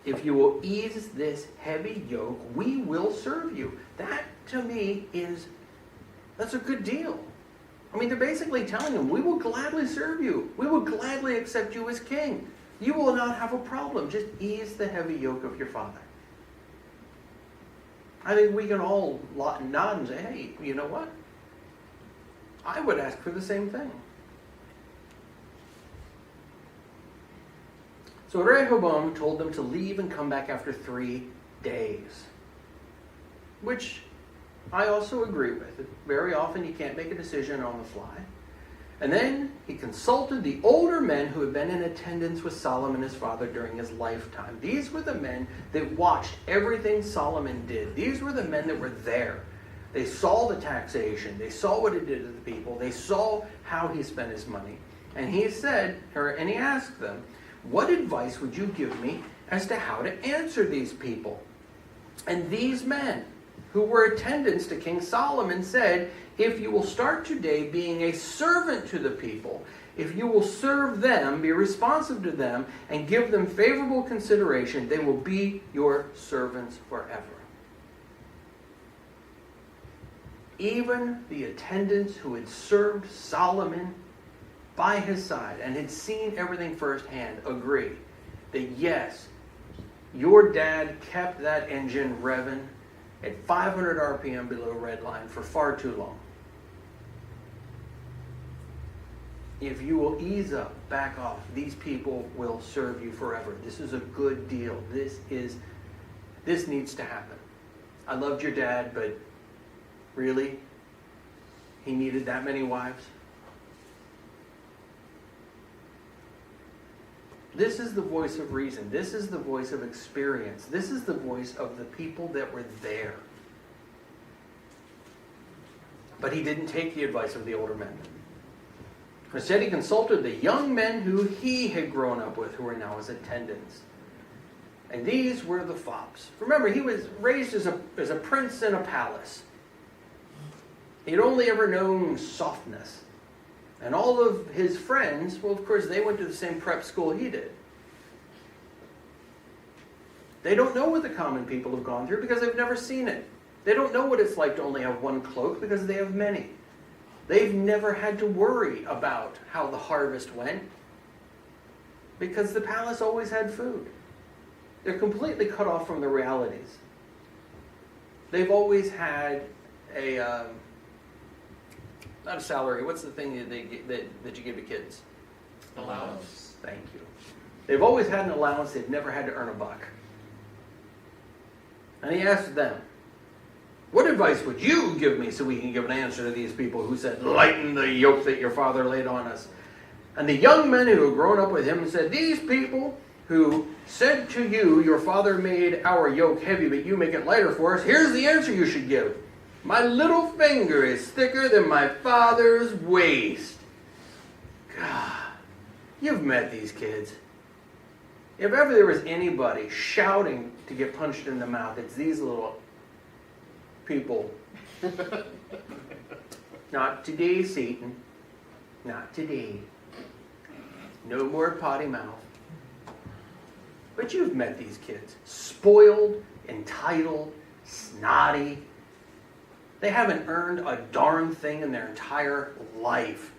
If you will ease this heavy yoke, we will serve you. That, to me, that's a good deal. I mean, they're basically telling him, we will gladly serve you. We will gladly accept you as king. You will not have a problem. Just ease the heavy yoke of your father. I think we can all nod and say, hey, you know what? I would ask for the same thing. So Rehoboam told them to leave and come back after 3 days, which I also agree with. Very often you can't make a decision on the fly. And then he consulted the older men who had been in attendance with Solomon his father during his lifetime. These were the men that watched everything Solomon did. These were the men that were there. They saw the taxation. They saw what it did to the people. They saw how he spent his money. And he asked them, what advice would you give me as to how to answer these people? And these men, who were attendants to King Solomon, said, if you will start today being a servant to the people, if you will serve them, be responsive to them, and give them favorable consideration, they will be your servants forever. Even the attendants who had served Solomon by his side and had seen everything firsthand agree that yes, your dad kept that engine revving at 500 RPM below red line for far too long. if you will ease up, back off, these people will serve you forever. This is a good deal. This needs to happen. I loved your dad, but really? He needed that many wives? This is the voice of reason. This is the voice of experience. This is the voice of the people that were there. But he didn't take the advice of the older men. Instead, he consulted the young men who he had grown up with, who were now his attendants. And these were the fops. Remember, he was raised as a prince in a palace. He had only ever known softness. And all of his friends, well, of course, they went to the same prep school he did. They don't know what the common people have gone through because they've never seen it. They don't know what it's like to only have one cloak because they have many. They've never had to worry about how the harvest went because the palace always had food. They're completely cut off from the realities. They've always had a... not a salary. What's the thing that you give to kids? Allowance. Thank you. They've always had an allowance. They've never had to earn a buck. And he asked them, what advice would you give me so we can give an answer to these people who said, lighten the yoke that your father laid on us? And the young men who had grown up with him said, these people who said to you, your father made our yoke heavy, but you make it lighter for us, here's the answer you should give. My little finger is thicker than my father's waist. God, you've met these kids. If ever there was anybody shouting to get punched in the mouth, it's these little people. Not today, Satan. Not today. No more potty mouth. But you've met these kids. Spoiled, entitled, snotty. They haven't earned a darn thing in their entire life.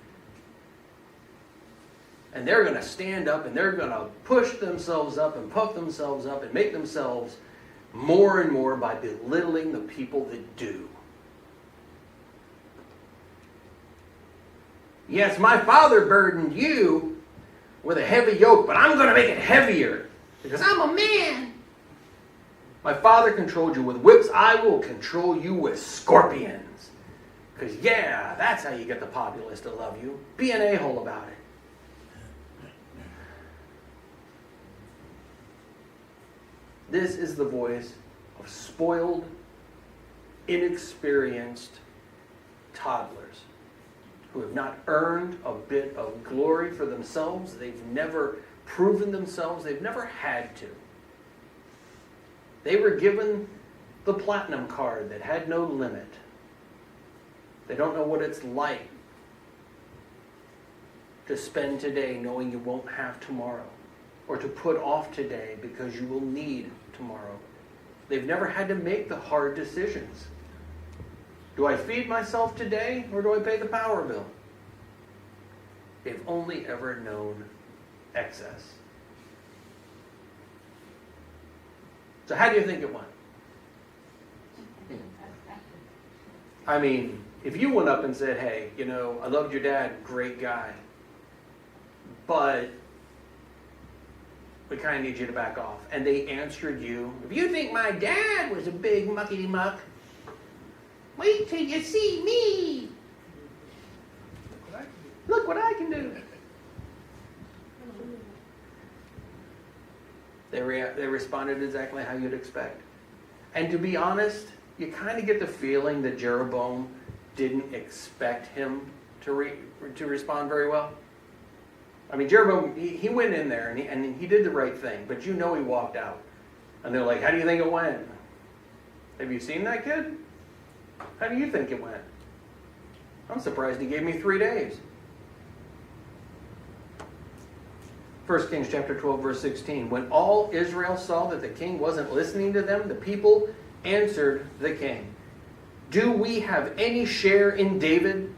And they're going to stand up and they're going to push themselves up and puff themselves up and make themselves more and more by belittling the people that do. Yes, my father burdened you with a heavy yoke, but I'm going to make it heavier because I'm a man. My father controlled you with whips. I will control you with scorpions. Because, yeah, that's how you get the populace to love you. Be an a-hole about it. This is the voice of spoiled, inexperienced toddlers who have not earned a bit of glory for themselves. They've never proven themselves. They've never had to. They were given the platinum card that had no limit. They don't know what it's like to spend today knowing you won't have tomorrow, or to put off today because you will need tomorrow. They've never had to make the hard decisions. Do I feed myself today, or do I pay the power bill? They've only ever known excess. So how do you think it went? I mean, if you went up and said, hey, you know, I loved your dad, great guy, but we kind of need you to back off. And they answered you, if you think my dad was a big muckety-muck, wait till you see me. Look what I can do. They responded exactly how you'd expect. And to be honest, you kind of get the feeling that Jeroboam didn't expect him to respond very well. I mean, Jeroboam, he went in there and he did the right thing, but you know he walked out. And they're like, how do you think it went? Have you seen that kid? How do you think it went? I'm surprised he gave me 3 days. 1 Kings chapter 12, verse 16. When all Israel saw that the king wasn't listening to them, the people answered the king, do we have any share in David?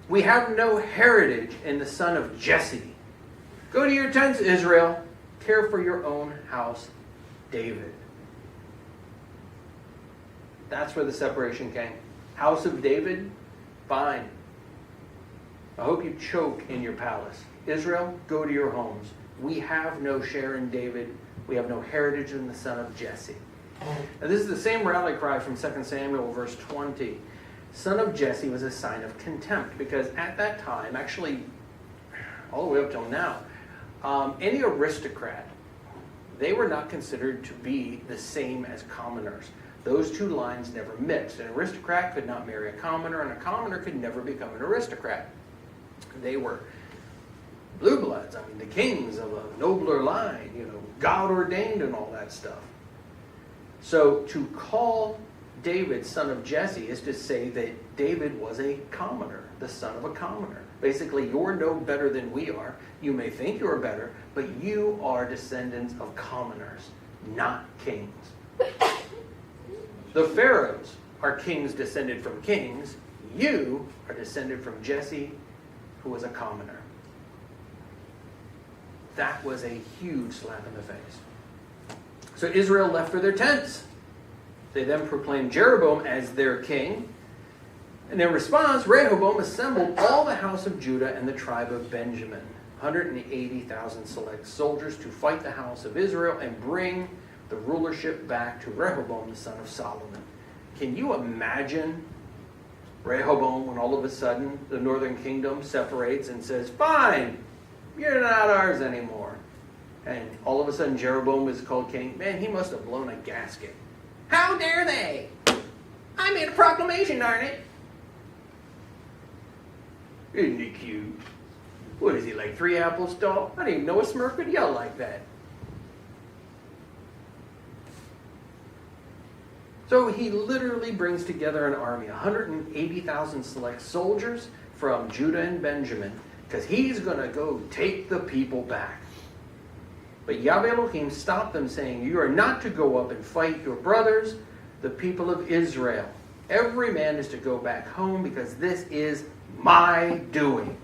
We have no heritage in the son of Jesse. Go to your tents, Israel. Care for your own house, David. That's where the separation came. House of David, fine. I hope you choke in your palace. Israel, go to your homes. We have no share in David. We have no heritage in the son of Jesse. Now, this is the same rally cry from 2 Samuel verse 20. Son of Jesse was a sign of contempt because at that time, actually all the way up till now, any aristocrat, they were not considered to be the same as commoners. Those two lines never mixed. An aristocrat could not marry a commoner, and a commoner could never become an aristocrat. They were blue bloods, I mean the kings of a nobler line, God ordained and all that stuff. So to call David son of Jesse is to say that David was a commoner, the son of a commoner. Basically, you're no better than we are. You may think you're better, but you are descendants of commoners, not kings. The pharaohs are kings descended from kings. You are descended from Jesse, who was a commoner. That was a huge slap in the face. So Israel left for their tents. They then proclaimed Jeroboam as their king. And in response, Rehoboam assembled all the house of Judah and the tribe of Benjamin, 180,000 select soldiers, to fight the house of Israel and bring the rulership back to Rehoboam, the son of Solomon. Can you imagine Rehoboam when all of a sudden the northern kingdom separates and says, fine, you're not ours anymore. And all of a sudden Jeroboam is called king. Man, he must have blown a gasket. How dare they? I made a proclamation, darn it. Isn't he cute? What is he, like 3 apples tall? I didn't even know a Smurf could yell like that. So he literally brings together an army, 180,000 select soldiers from Judah and Benjamin, because he's going to go take the people back. But Yahweh Elohim stopped them, saying, you are not to go up and fight your brothers, the people of Israel. Every man is to go back home, because this is my doing.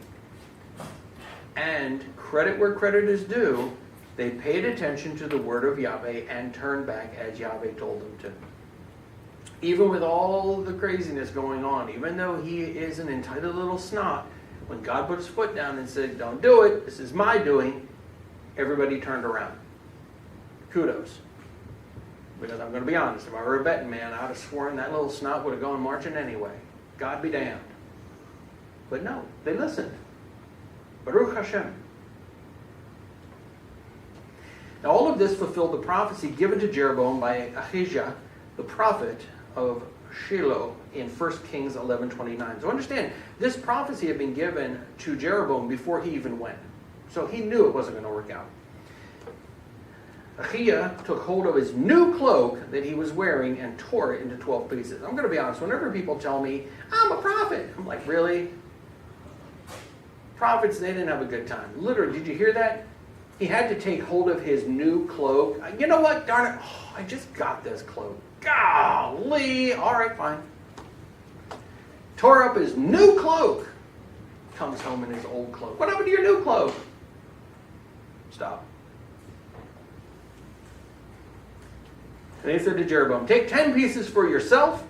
And credit where credit is due, they paid attention to the word of Yahweh and turned back as Yahweh told them to. Even with all the craziness going on, even though he is an entitled little snot, when God put his foot down and said, don't do it, this is my doing, everybody turned around. Kudos. Because I'm going to be honest, if I were a betting man, I would have sworn that little snot would have gone marching anyway. God be damned. But no, they listened. Baruch Hashem. Now all of this fulfilled the prophecy given to Jeroboam by Ahijah, the prophet of Shiloh, in 1 Kings 11:29. So understand, this prophecy had been given to Jeroboam before he even went. So he knew it wasn't going to work out. Ahijah took hold of his new cloak that he was wearing and tore it into 12 pieces. I'm going to be honest, whenever people tell me, I'm a prophet, I'm like, really? Prophets, they didn't have a good time. Literally, did you hear that? He had to take hold of his new cloak. You know what? Darn it. Oh, I just got this cloak. Golly. All right, fine. Tore up his new cloak. Comes home in his old cloak. What happened to your new cloak? Stop. And he said to Jeroboam, take 10 pieces for yourself.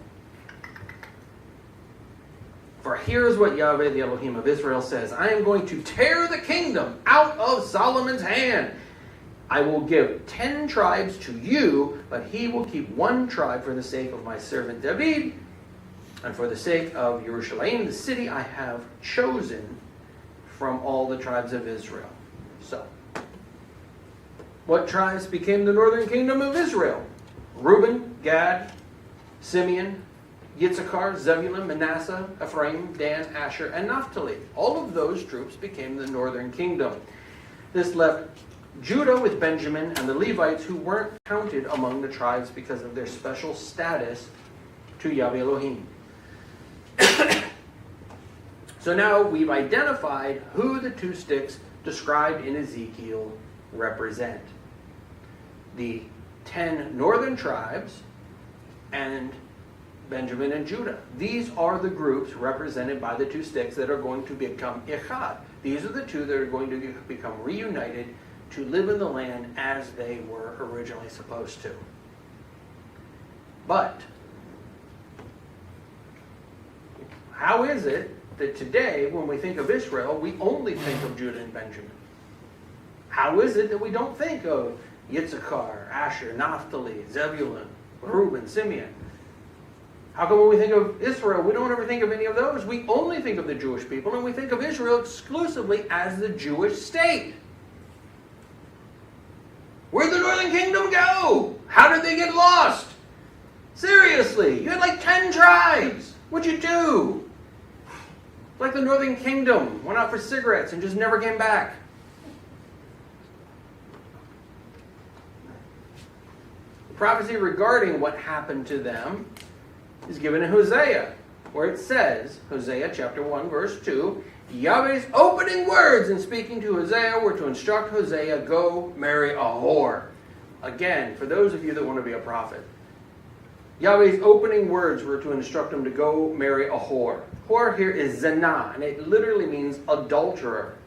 For here's what Yahweh, the Elohim of Israel, says. I am going to tear the kingdom out of Solomon's hand. I will give 10 tribes to you, but he will keep 1 tribe for the sake of my servant David, and for the sake of Jerusalem, the city I have chosen from all the tribes of Israel. So, what tribes became the northern kingdom of Israel? Reuben, Gad, Simeon, Yitzchar, Zebulun, Manasseh, Ephraim, Dan, Asher, and Naphtali. All of those troops became the northern kingdom. This left Judah with Benjamin and the Levites, who weren't counted among the tribes because of their special status to Yahweh Elohim. So now we've identified who the 2 sticks described in Ezekiel represent. The 10 northern tribes and Benjamin and Judah. These are the groups represented by the 2 sticks that are going to become Echad. These are the 2 that are going to become reunited to live in the land as they were originally supposed to. But how is it that today, when we think of Israel, we only think of Judah and Benjamin. How is it that we don't think of Yitzchar, Asher, Naphtali, Zebulun, Reuben, Simeon? How come when we think of Israel, we don't ever think of any of those? We only think of the Jewish people, and we think of Israel exclusively as the Jewish state. Where'd the northern kingdom go? How did they get lost? Seriously, you had like 10 tribes. What'd you do? Like the northern kingdom went out for cigarettes and just never came back. The prophecy regarding what happened to them is given in Hosea, where it says, Hosea chapter 1, verse 2, Yahweh's opening words in speaking to Hosea were to instruct Hosea, go marry a whore. Again, for those of you that want to be a prophet, Yahweh's opening words were to instruct him to go marry a whore. Whore here is zanah, and it literally means adulterer.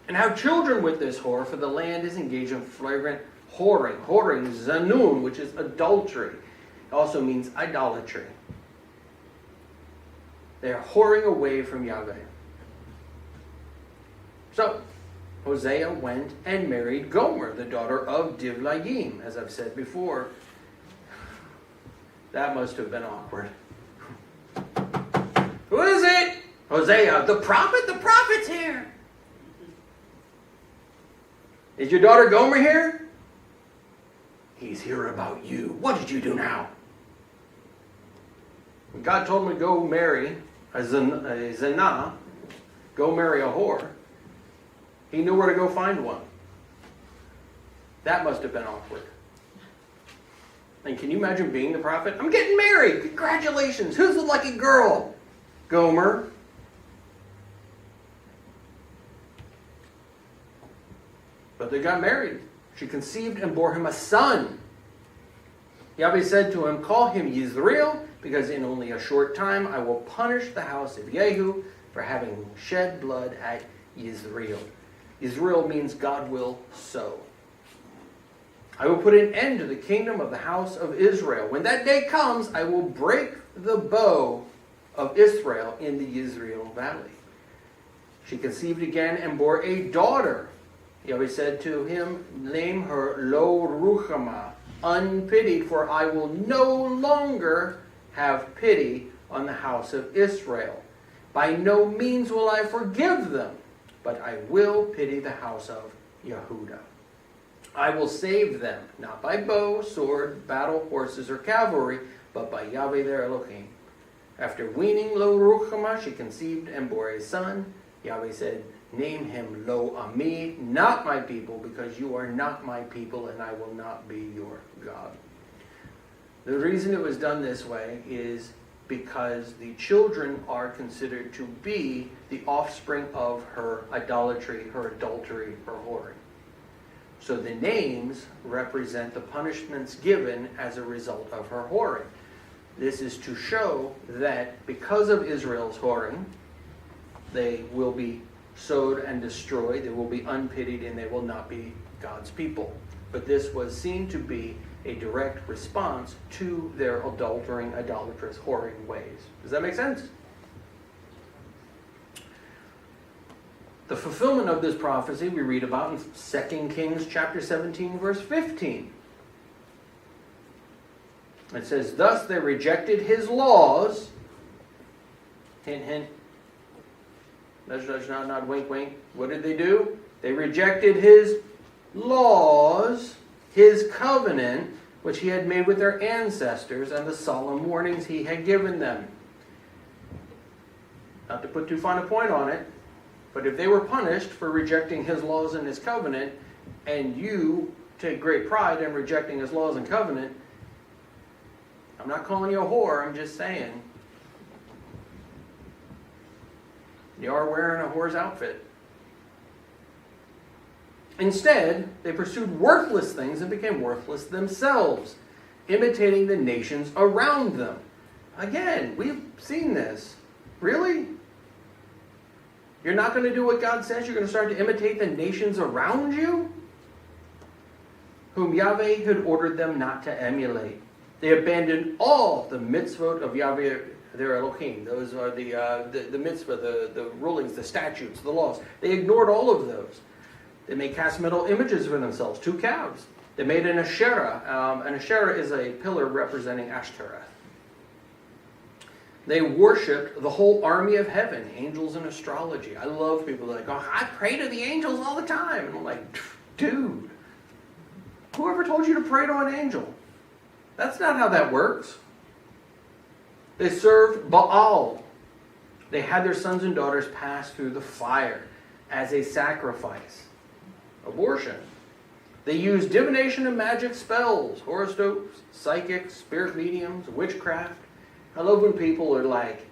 And have children with this whore, for the land is engaged in flagrant whoring. Whoring, zanun, which is adultery. It also means idolatry. They are whoring away from Yahweh. So, Hosea went and married Gomer, the daughter of Divlayim, as I've said before. That must have been awkward. Who is it? Hosea, the prophet? The prophet's here. Is your daughter Gomer here? He's here about you. What did you do now? When God told him to go marry a zanah, go marry a whore, he knew where to go find one. That must have been awkward. And can you imagine being the prophet? I'm getting married. Congratulations. Who's the lucky girl? Gomer. But they got married. She conceived and bore him a son. Yahweh said to him, call him Yisrael, because in only a short time I will punish the house of Yehu for having shed blood at Yisrael. Yisrael means God will sow. I will put an end to the kingdom of the house of Israel. When that day comes, I will break the bow of Israel in the Yisrael valley. She conceived again and bore a daughter. Yahweh said to him, name her Lo Ruchama, unpitied, for I will no longer have pity on the house of Israel. By no means will I forgive them, but I will pity the house of Yehudah. I will save them, not by bow, sword, battle, horses, or cavalry, but by Yahweh their Elohim. After weaning Lo Ruchama, she conceived and bore a son. Yahweh said, name him Lo Ami, not my people, because you are not my people, and I will not be your God. The reason it was done this way is because the children are considered to be the offspring of her idolatry, her adultery, her whoring. So the names represent the punishments given as a result of her whoring. This is to show that because of Israel's whoring, they will be sowed and destroyed, they will be unpitied, and they will not be God's people. But this was seen to be a direct response to their adultering, idolatrous, whoring ways. Does that make sense? The fulfillment of this prophecy we read about in 2 Kings chapter 17, verse 15. It says, thus they rejected his laws. Hint, hint. Nudge, nod, wink, wink. What did they do? They rejected his laws, his covenant, which he had made with their ancestors, and the solemn warnings he had given them. Not to put too fine a point on it, but if they were punished for rejecting his laws and his covenant, and you take great pride in rejecting his laws and covenant, I'm not calling you a whore, I'm just saying, you are wearing a whore's outfit. Instead, they pursued worthless things and became worthless themselves, imitating the nations around them. Again, we've seen this. Really? You're not going to do what God says? You're going to start to imitate the nations around you? Whom Yahweh had ordered them not to emulate. They abandoned all the mitzvot of Yahweh their Elohim. Those are the mitzvah, the rulings, the statutes, the laws. They ignored all of those. They made cast metal images for themselves, 2 calves. They made an Asherah. An Asherah is a pillar representing Ashtoreth. They worshipped the whole army of heaven, angels and astrology. I love people like, oh, I pray to the angels all the time. And I'm like, dude, whoever told you to pray to an angel? That's not how that works. They served Baal. They had their sons and daughters pass through the fire as a sacrifice. Abortion. They used divination and magic spells, horoscopes, psychics, spirit mediums, witchcraft. I love when people are like,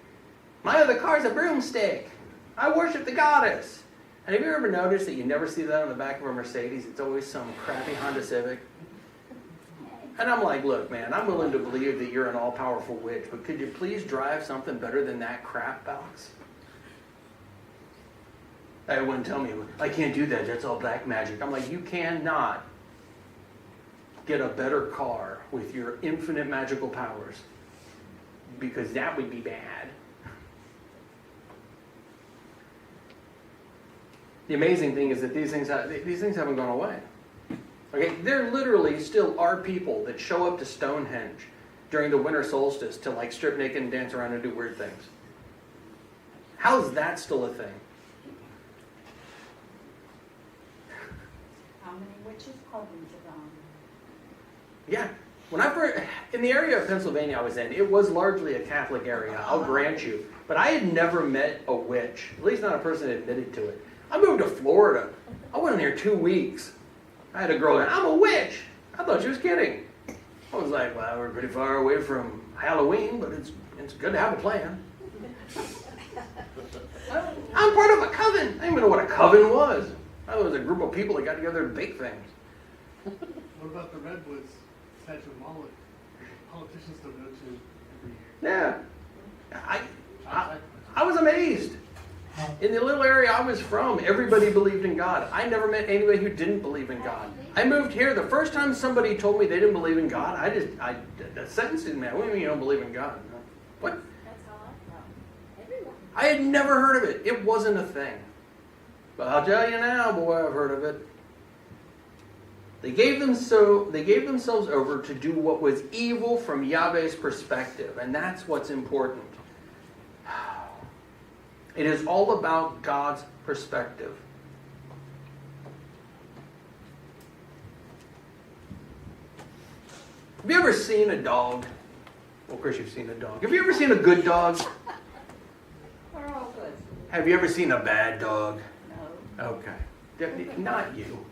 my other car's a broomstick. I worship the goddess. And have you ever noticed that you never see that on the back of a Mercedes? It's always some crappy Honda Civic. And I'm like, look, man, I'm willing to believe that you're an all-powerful witch, but could you please drive something better than that crap box? They wouldn't tell me, I can't do that, that's all black magic. I'm like, you cannot get a better car with your infinite magical powers, because that would be bad. The amazing thing is that these things haven't gone away. Okay, there literally still are people that show up to Stonehenge during the winter solstice to like strip naked and dance around and do weird things. How is that still a thing? How many witches' covens around? Yeah. When I first, in the area of Pennsylvania I was in, it was largely a Catholic area, I'll grant you. But I had never met a witch, at least not a person that admitted to it. I moved to Florida. I went in there 2 weeks. I had a girl that, I'm a witch. I thought she was kidding. I was like, well, we're pretty far away from Halloween, but it's good to have a plan. I'm part of a coven. I didn't even know what a coven was. I thought it was a group of people that got together and baked things. What about the Redwoods statue of Moloch? Politicians still go to every year. Yeah. I was amazed. In the little area I was from, everybody believed in God. I never met anybody who didn't believe in God. I moved here. The first time somebody told me they didn't believe in God, that sentence didn't matter. What do you mean you don't believe in God? What? That's all I know. Everyone. I had never heard of it. It wasn't a thing. But I'll tell you now, boy, I've heard of it. They gave themselves over to do what was evil from Yahweh's perspective, and that's what's important. It is all about God's perspective. Have you ever seen a dog? Well, of course you've seen a dog. Have you ever seen a good dog? We're all good. Have you ever seen a bad dog? No. Okay. Not you.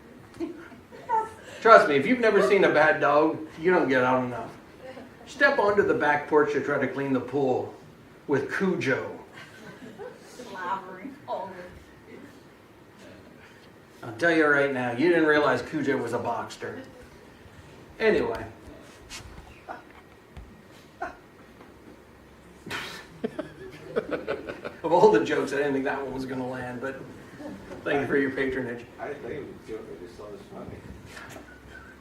Trust me, if you've never seen a bad dog, you don't get out enough. Step onto the back porch to try to clean the pool with Cujo. Slobbering over. I'll tell you right now, you didn't realize Cujo was a boxster. Anyway. Of all the jokes, I didn't think that one was going to land, but thank you for your patronage. I didn't think it was a joke, I just thought it was funny.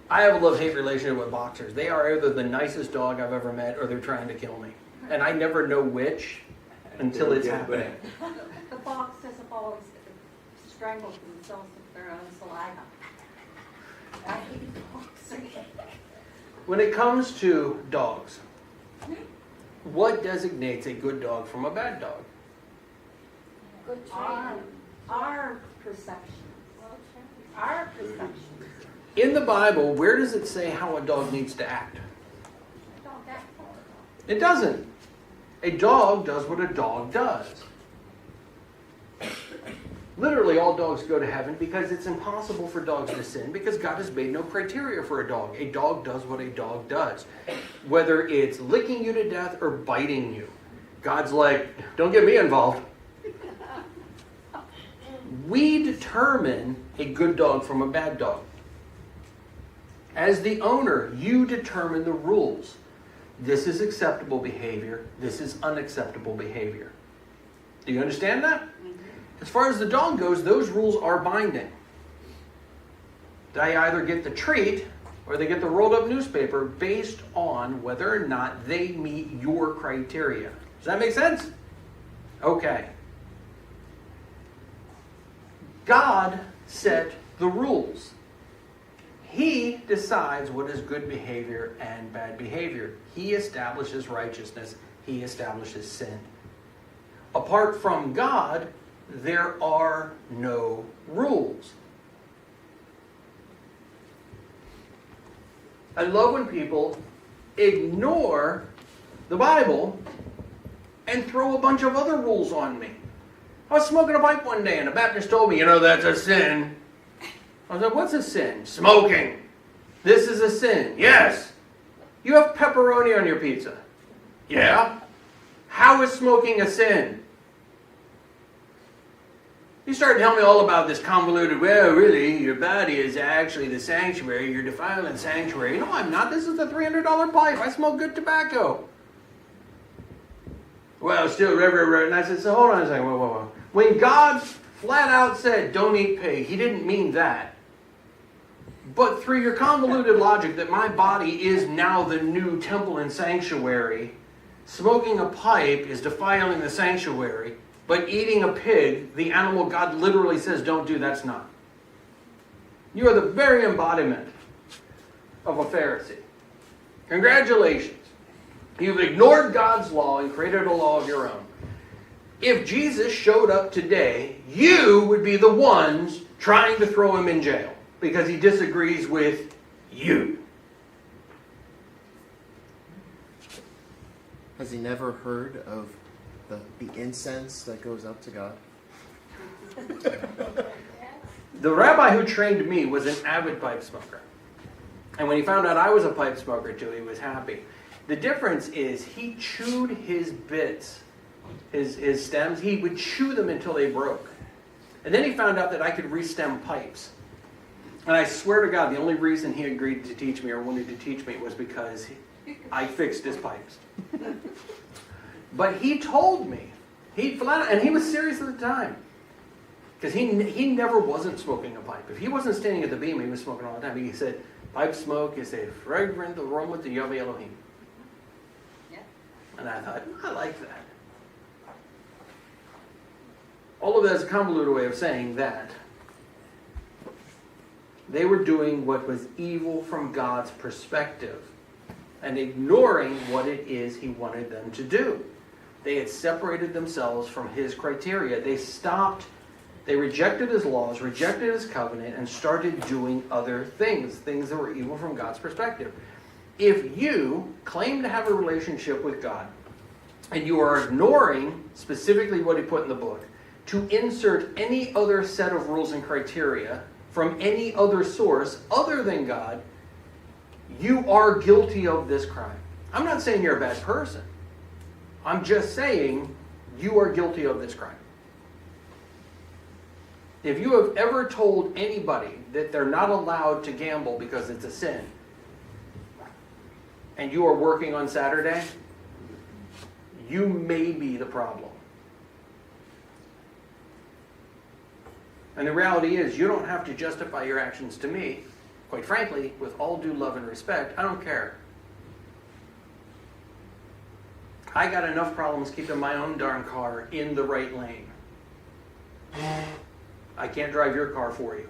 I have a love-hate relationship with boxers. They are either the nicest dog I've ever met or they're trying to kill me. And I never know which until it's happening. The boxers have always strangled themselves with their own saliva. I hate boxers. When it comes to dogs, what designates a good dog from a bad dog? Good Our perception. Our perception. In the Bible, where does it say how a dog needs to act? It doesn't. A dog does what a dog does. Literally, all dogs go to heaven because it's impossible for dogs to sin because God has made no criteria for a dog. A dog does what a dog does. Whether it's licking you to death or biting you. God's like, don't get me involved. We determine a good dog from a bad dog. As the owner, you determine the rules. This is acceptable behavior. This is unacceptable behavior. Do you understand that? As far as the dog goes, those rules are binding. They either get the treat or they get the rolled up newspaper based on whether or not they meet your criteria. Does that make sense? Okay. God set the rules. He decides what is good behavior and bad behavior. He establishes righteousness. He establishes sin. Apart from God, there are no rules. I love when people ignore the Bible and throw a bunch of other rules on me. I was smoking a pipe one day and a Baptist told me, that's a sin. I was like, what's a sin? Smoking. This is a sin. Yes. You have pepperoni on your pizza. Yeah. How is smoking a sin? You started telling me all about this convoluted, well, really, your body is actually the sanctuary. You're defiling the sanctuary. No, I'm not. This is a $300 pipe. I smoke good tobacco. Well, still, and I said, so hold on a second. Whoa. When God flat out said, don't eat pig, he didn't mean that. But through your convoluted logic that my body is now the new temple and sanctuary, smoking a pipe is defiling the sanctuary, but eating a pig, the animal God literally says don't do, that's not. You are the very embodiment of a Pharisee. Congratulations. You've ignored God's law and created a law of your own. If Jesus showed up today, you would be the ones trying to throw him in jail because he disagrees with you. Has he never heard of the incense that goes up to God? The rabbi who trained me was an avid pipe smoker. And when he found out I was a pipe smoker too, he was happy. The difference is he chewed his bits, his stems. He would chew them until they broke. And then he found out that I could re-stem pipes. And I swear to God, the only reason he agreed to teach me or wanted to teach me was because I fixed his pipes. But he told me, and he was serious at the time, because he never wasn't smoking a pipe. If he wasn't standing at the beam, he was smoking all the time. He said, pipe smoke is a fragrant aroma to Yahweh Elohim. Yeah. And I thought, I like that. All of that is a convoluted way of saying that they were doing what was evil from God's perspective and ignoring what it is he wanted them to do. They had separated themselves from his criteria. They rejected his laws, rejected his covenant, and started doing other things that were evil from God's perspective. If you claim to have a relationship with God, and you are ignoring specifically what he put in the book, to insert any other set of rules and criteria from any other source other than God, you are guilty of this crime. I'm not saying you're a bad person. I'm just saying you are guilty of this crime. If you have ever told anybody that they're not allowed to gamble because it's a sin, and you are working on Saturday, you may be the problem. And the reality is, you don't have to justify your actions to me. Quite frankly, with all due love and respect, I don't care. I got enough problems keeping my own darn car in the right lane. I can't drive your car for you.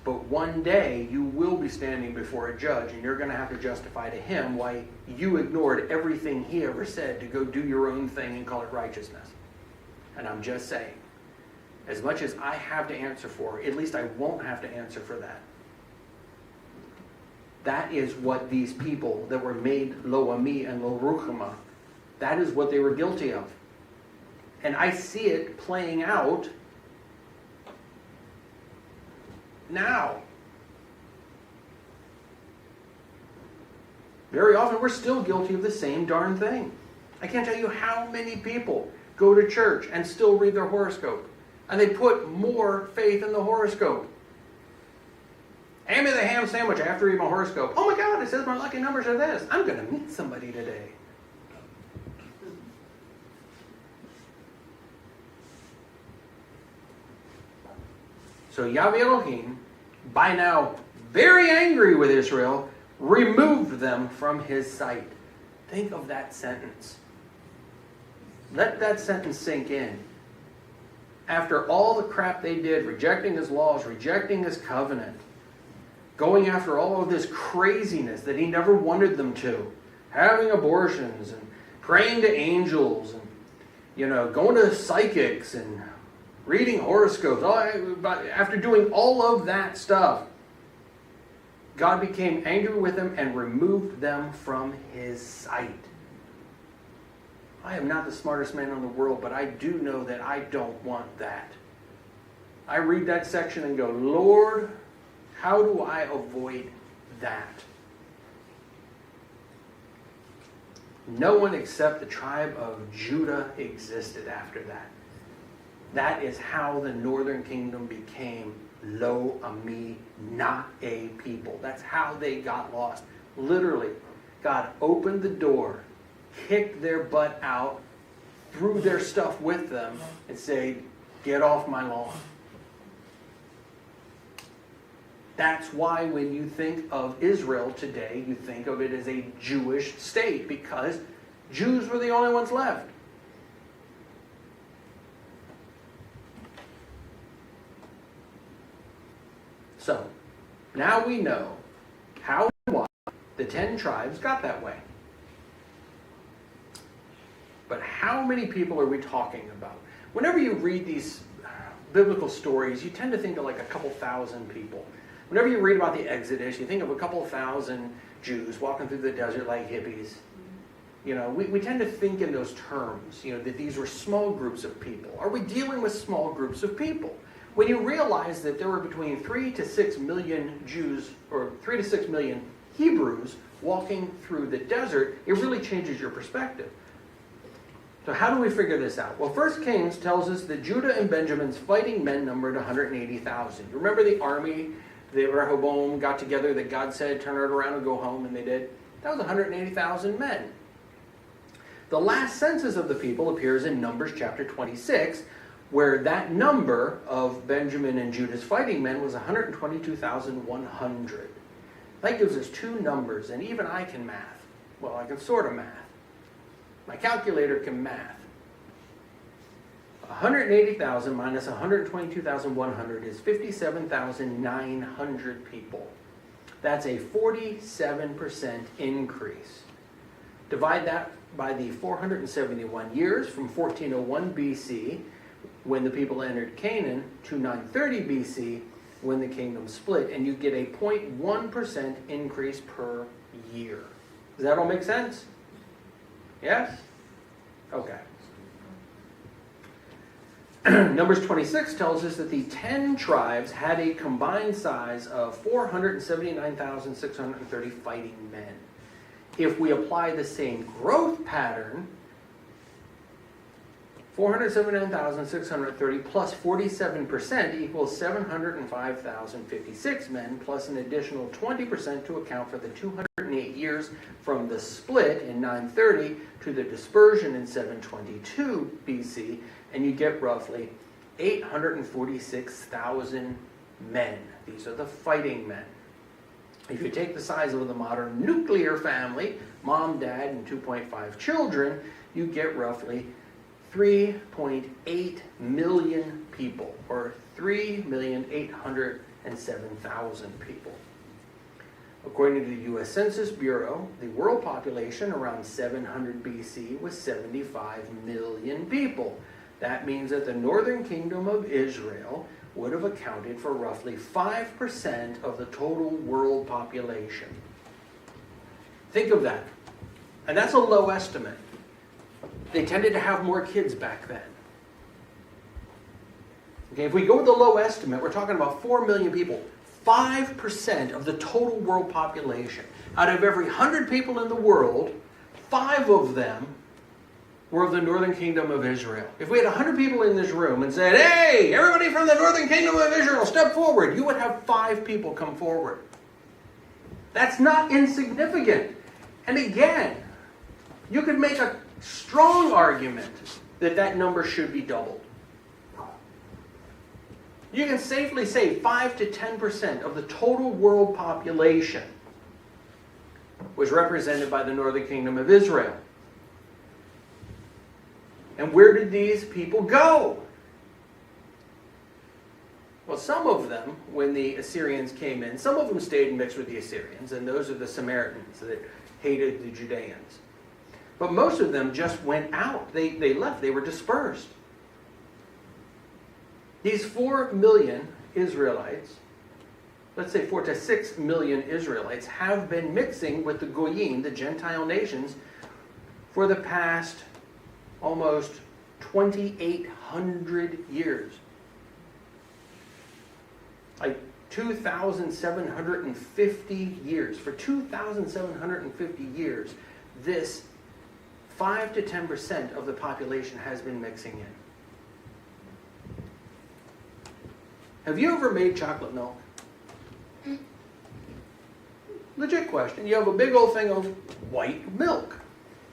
But one day, you will be standing before a judge, and you're going to have to justify to him why you ignored everything he ever said to go do your own thing and call it righteousness. And I'm just saying, as much as I have to answer for, at least I won't have to answer for that. That is what these people that were made lo ami and lo ruchama, that is what they were guilty of. And I see it playing out now. Very often we're still guilty of the same darn thing. I can't tell you how many people go to church and still read their horoscope. And they put more faith in the horoscope. Hand me the ham sandwich after reading my horoscope. Oh my God, it says my lucky numbers are this. I'm going to meet somebody today. So Yahweh Elohim, by now very angry with Israel, removed them from his sight. Think of that sentence. Let that sentence sink in. After all the crap they did, rejecting his laws, rejecting his covenant, going after all of this craziness that he never wanted them to, having abortions and praying to angels and, going to psychics and reading horoscopes. After doing all of that stuff, God became angry with them and removed them from his sight. I am not the smartest man in the world, but I do know that I don't want that. I read that section and go, Lord, how do I avoid that? No one except the tribe of Judah existed after that. That is how the northern kingdom became Lo Ami, not a people. That's how they got lost. Literally, God opened the door, kicked their butt out, threw their stuff with them, and said, get off my lawn. That's why when you think of Israel today, you think of it as a Jewish state, because Jews were the only ones left. So, now we know how and why the 10 tribes got that way. But how many people are we talking about? Whenever you read these biblical stories, you tend to think of like a couple thousand people. Whenever you read about the Exodus, you think of a couple thousand Jews walking through the desert like hippies. We tend to think in those terms, that these were small groups of people. Are we dealing with small groups of people? When you realize that there were between 3 to 6 million Jews, or 3 to 6 million Hebrews walking through the desert, it really changes your perspective. So how do we figure this out? Well, 1 Kings tells us that Judah and Benjamin's fighting men numbered 180,000. You remember the army that Rehoboam got together that God said, turn it around and go home, and they did? That was 180,000 men. The last census of the people appears in Numbers chapter 26, where that number of Benjamin and Judah's fighting men was 122,100. That gives us two numbers, and even I can math. Well, I can sort of math. My calculator can math. 180,000 minus 122,100 is 57,900 people. That's a 47% increase. Divide that by the 471 years from 1401 BC, when the people entered Canaan, to 930 BC, when the kingdom split, and you get a 0.1% increase per year. Does that all make sense? Yes? Okay. Numbers 26 tells us that the 10 tribes had a combined size of 479,630 fighting men. If we apply the same growth pattern, 479,630 plus 47% equals 705,056 men, plus an additional 20% to account for the 208 years from the split in 930 to the dispersion in 722 BC, and you get roughly 846,000 men. These are the fighting men. If you take the size of the modern nuclear family, mom, dad, and 2.5 children, you get roughly 3.8 million people, or 3,807,000 people. According to the U.S. Census Bureau, the world population around 700 BC was 75 million people. That means that the northern kingdom of Israel would have accounted for roughly 5% of the total world population. Think of that. And that's a low estimate. They tended to have more kids back then. Okay, if we go with the low estimate, we're talking about 4 million people. 5% of the total world population. Out of every 100 people in the world, 5 of them were of the northern kingdom of Israel. If we had 100 people in this room and said, hey, everybody from the northern kingdom of Israel, step forward, you would have 5 people come forward. That's not insignificant. And again, you could make a strong argument that that number should be doubled. You can safely say 5 to 10% of the total world population was represented by the northern kingdom of Israel. And where did these people go? Well, some of them, when the Assyrians came in, some of them stayed and mixed with the Assyrians, and those are the Samaritans that hated the Judeans. But most of them just went out. They left. They were dispersed. These 4 million Israelites, let's say 4 to 6 million Israelites, have been mixing with the Goyim, the Gentile nations, for the past almost 2,800 years. Like 2,750 years. For 2,750 years, this 5 to 10% of the population has been mixing in. Have you ever made chocolate milk? Legit question. You have a big old thing of white milk.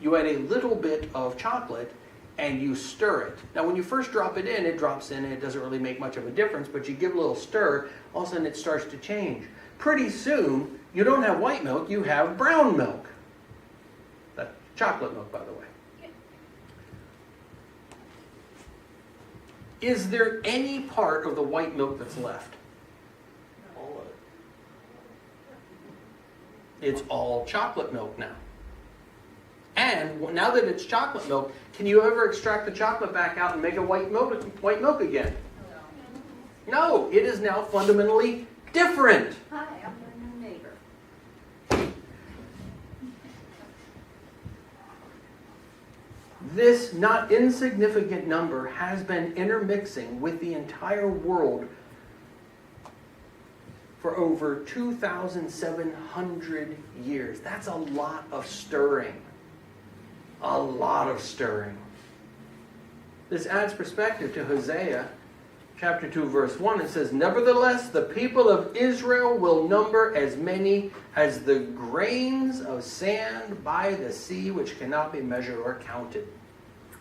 You add a little bit of chocolate and you stir it. Now when you first drop it in, it drops in and it doesn't really make much of a difference, but you give a little stir, all of a sudden it starts to change. Pretty soon, you don't have white milk, you have brown milk. That's chocolate milk, by the way. Is there any part of the white milk that's left? All of it. It's all chocolate milk now. And now that it's chocolate milk, can you ever extract the chocolate back out and make it white milk again? No, it is now fundamentally different. Hi, I'm your new neighbor. This not insignificant number has been intermixing with the entire world for over 2,700 years. That's a lot of stirring. A lot of stirring. This adds perspective to Hosea chapter 2, verse 1. It says, "Nevertheless, the people of Israel will number as many as the grains of sand by the sea, which cannot be measured or counted."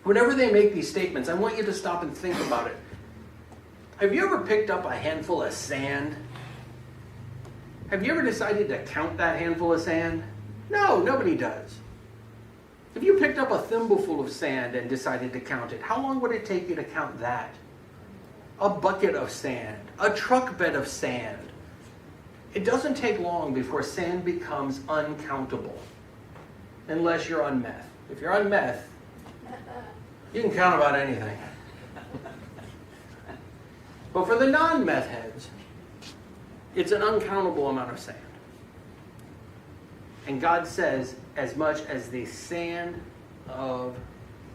Whenever they make these statements, I want you to stop and think about it. Have you ever picked up a handful of sand? Have you ever decided to count that handful of sand? No, nobody does. If you picked up a thimbleful of sand and decided to count it, how long would it take you to count that? A bucket of sand, a truck bed of sand. It doesn't take long before sand becomes uncountable, unless you're on meth. If you're on meth, you can count about anything. But for the non-meth heads, it's an uncountable amount of sand. And God says, as much as the sand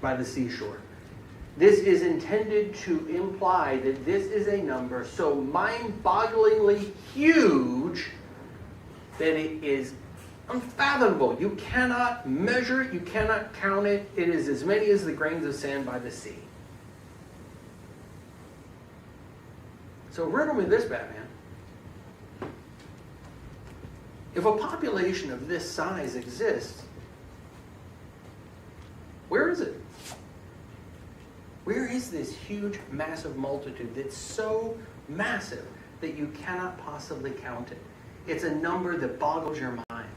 by the seashore. This is intended to imply that this is a number so mind-bogglingly huge that it is unfathomable. You cannot measure it, you cannot count it. It is as many as the grains of sand by the sea. So riddle me this, Batman. If a population of this size exists, where is it? Where is this huge, massive multitude that's so massive that you cannot possibly count it? It's a number that boggles your mind.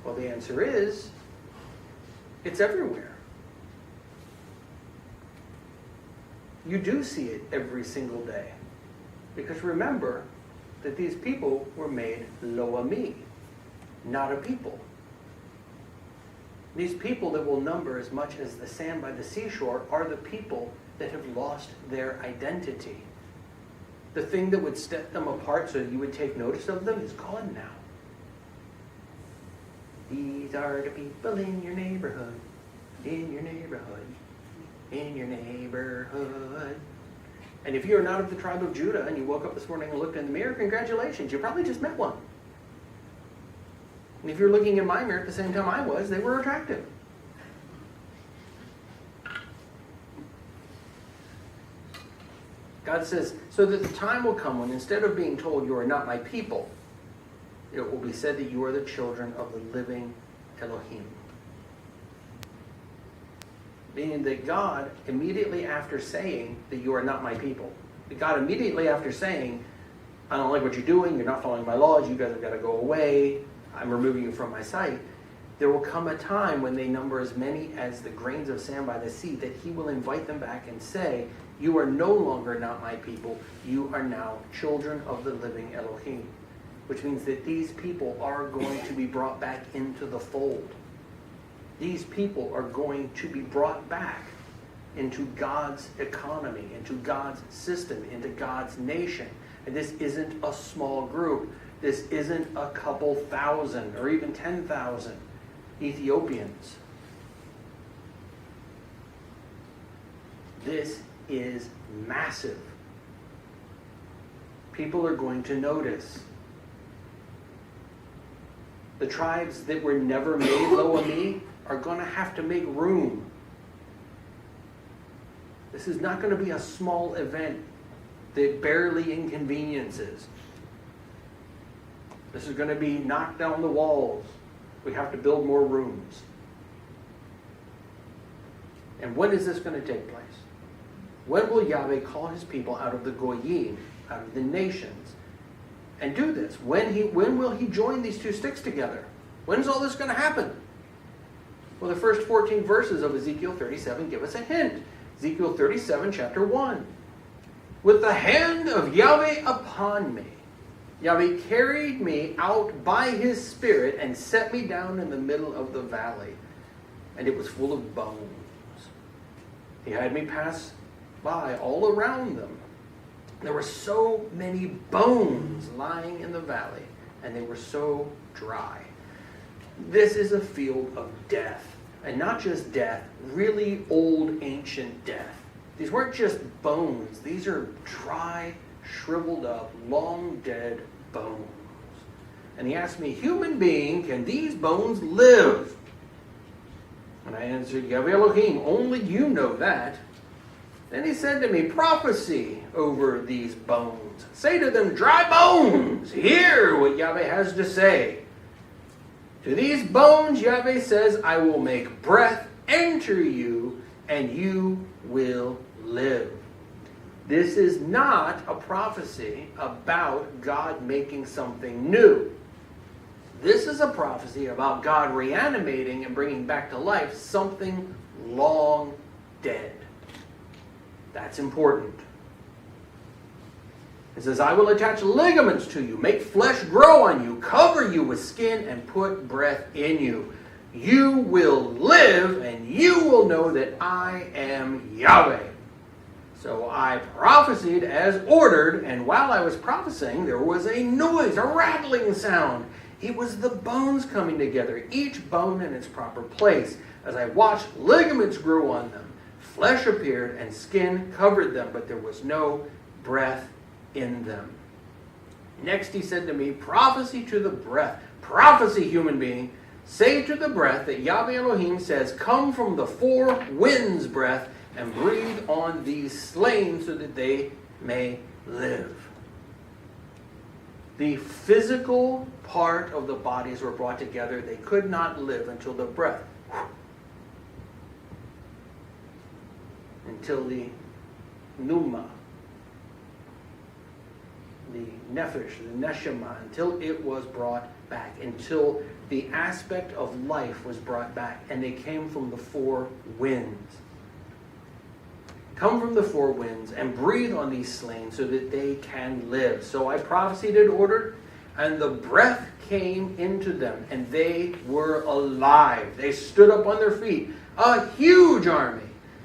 Well, the answer is, it's everywhere. You do see it every single day. Because remember that these people were made lo ami, not a people. These people that will number as much as the sand by the seashore are the people that have lost their identity. The thing that would set them apart so you would take notice of them is gone now. These are the people in your neighborhood, in your neighborhood, in your neighborhood. And if you're not of the tribe of Judah and you woke up this morning and looked in the mirror, congratulations, you probably just met one. And if you're looking in my mirror at the same time I was, they were attractive. God says, so that the time will come when instead of being told you are not my people, it will be said that you are the children of the living Elohim. Meaning that God, immediately after saying that you are not my people, that God immediately after saying I don't like what you're doing. You're not following my laws. You guys have got to go away. I'm removing you from my sight. There will come a time when they number as many as the grains of sand by the sea that he will invite them back and say, you are no longer not my people. You are now children of the living Elohim. Which means that these people are going to be brought back into the fold. These people are going to be brought back into God's economy, into God's system, into God's nation. And this isn't a small group. This isn't a couple thousand or even 10,000 Ethiopians. This is massive. People are going to notice. The tribes that were never made Lo Ami are going to have to make room. This is not going to be a small event that barely inconveniences. This is going to be knock down the walls. We have to build more rooms. And when is this going to take place? When will Yahweh call his people out of the Goyim, out of the nations, and do this? When will he join these two sticks together? When's all this going to happen? Well, the first 14 verses of Ezekiel 37 give us a hint. Ezekiel 37, chapter 1. With the hand of Yahweh upon me, Yahweh carried me out by his spirit and set me down in the middle of the valley, and it was full of bones. He had me pass by all around them. There were so many bones lying in the valley, and they were so dry. This is a field of death. And not just death, really old, ancient death. These weren't just bones. These are dry, shriveled up, long dead bones. And he asked me, human being, can these bones live? And I answered, Yahweh Elohim, only you know that. Then he said to me, prophecy over these bones. Say to them, dry bones, hear what Yahweh has to say. To these bones, Yahweh says, I will make breath enter you, and you will live. This is not a prophecy about God making something new. This is a prophecy about God reanimating and bringing back to life something long dead. That's important. It says, I will attach ligaments to you, make flesh grow on you, cover you with skin, and put breath in you. You will live, and you will know that I am Yahweh. So I prophesied as ordered, and while I was prophesying, there was a noise, a rattling sound. It was the bones coming together, each bone in its proper place. As I watched, ligaments grew on them. Flesh appeared, and skin covered them, but there was no breath in them. Next he said to me, prophecy to the breath. Prophecy, human being. Say to the breath that Yahweh Elohim says, come from the four winds breath and breathe on these slain so that they may live. The physical part of the bodies were brought together. They could not live until the breath. Until the pneuma, the nefesh, the neshama, until it was brought back, until the aspect of life was brought back, and they came from the four winds. Come from the four winds and breathe on these slain so that they can live. So I prophesied and ordered, and the breath came into them, and they were alive. They stood up on their feet, a huge army.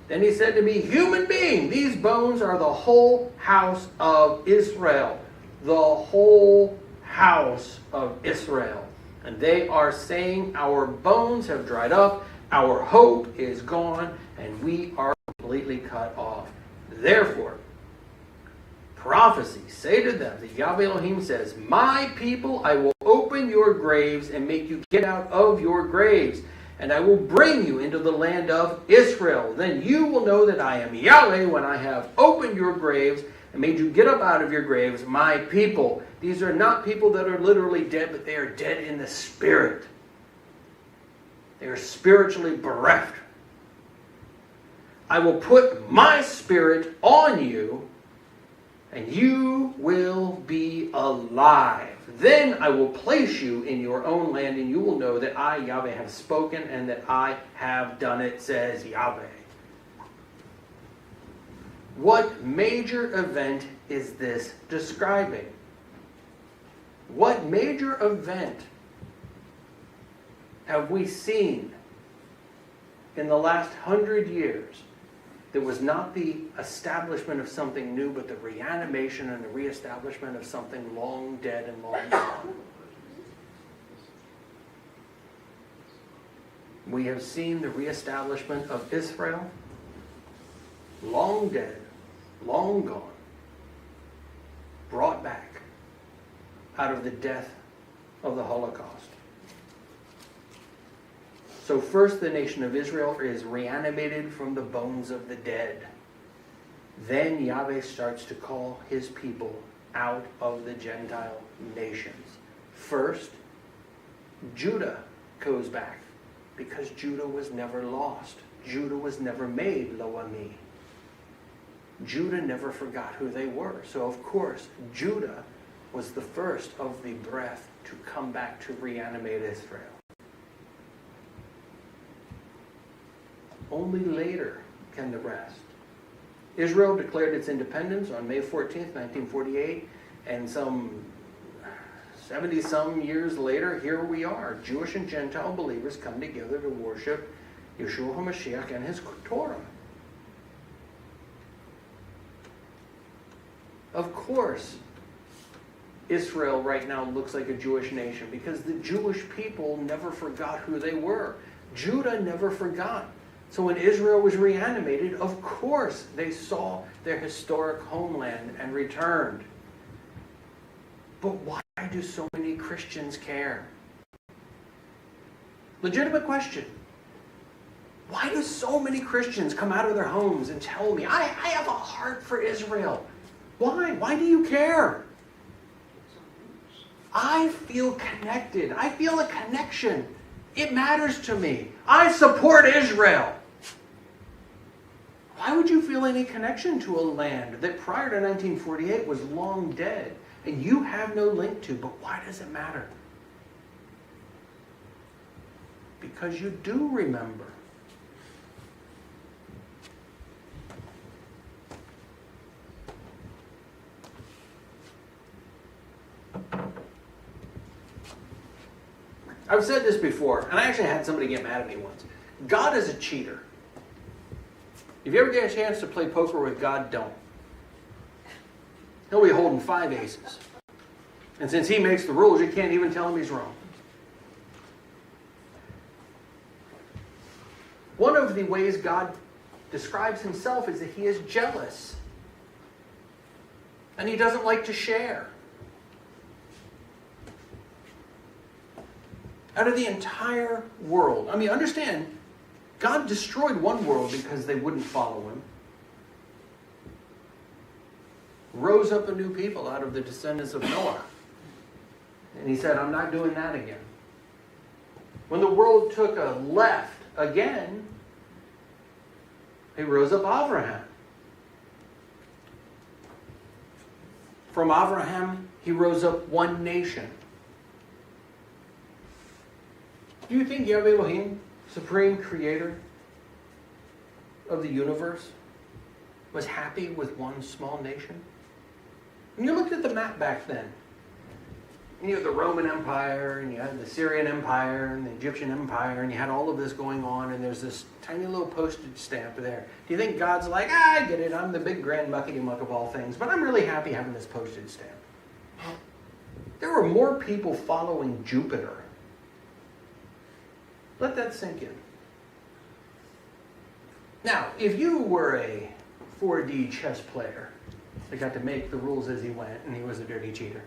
Then he said to me, human being, these bones are the whole house of Israel. The whole house of Israel. And they are saying, our bones have dried up, our hope is gone, and we are completely cut off. Therefore, prophecy, say to them that Yahweh Elohim says, my people, I will open your graves and make you get out of your graves. And I will bring you into the land of Israel. Then you will know that I am Yahweh when I have opened your graves and made you get up out of your graves, my people. These are not people that are literally dead, but they are dead in the spirit. They are spiritually bereft. I will put my spirit on you, and you will be alive. Then I will place you in your own land, and you will know that I, Yahweh, have spoken, and that I have done it, says Yahweh. What major event is this describing? What major event have we seen in the last 100 years that was not the establishment of something new, but the reanimation and the reestablishment of something long dead and long gone? We have seen the reestablishment of Israel, long dead, long gone, brought back out of the death of the Holocaust. So first the nation of Israel is reanimated from the bones of the dead. Then Yahweh starts to call his people out of the Gentile nations. First, Judah goes back because Judah was never lost. Judah was never made lo ami. Judah never forgot who they were. So of course, Judah was the first of the breath to come back to reanimate Israel. Only later can the rest. Israel declared its independence on May 14th, 1948, and some 70-some years later, here we are. Jewish and Gentile believers come together to worship Yeshua HaMashiach and his Torah. Of course, Israel right now looks like a Jewish nation because the Jewish people never forgot who they were. Judah never forgot. So when Israel was reanimated, of course they saw their historic homeland and returned. But why do so many Christians care? Legitimate question. Why do so many Christians come out of their homes and tell me, I have a heart for Israel? Why? Why do you care? I feel connected. I feel a connection. It matters to me. I support Israel. Why would you feel any connection to a land that prior to 1948 was long dead and you have no link to? But why does it matter? Because you do remember. I've said this before, and I actually had somebody get mad at me once. God is a cheater. If you ever get a chance to play poker with God, don't. He'll be holding 5 aces. And since he makes the rules, you can't even tell him he's wrong. One of the ways God describes himself is that he is jealous. And he doesn't like to share. Out of the entire world. I mean, understand, God destroyed one world because they wouldn't follow him. Rose up a new people out of the descendants of Noah. And he said, I'm not doing that again. When the world took a left again, he rose up Abraham. From Abraham, he rose up one nation. Do you think Yahweh Elohim, supreme creator of the universe, was happy with one small nation? When you looked at the map back then, you had the Roman Empire, and you had the Syrian Empire, and the Egyptian Empire, and you had all of this going on, and there's this tiny little postage stamp there. Do you think God's like, I get it, I'm the big grand muckety muck of all things, but I'm really happy having this postage stamp? There were more people following Jupiter. Let that sink in. Now, if you were a 4D chess player that got to make the rules as he went, and he was a dirty cheater,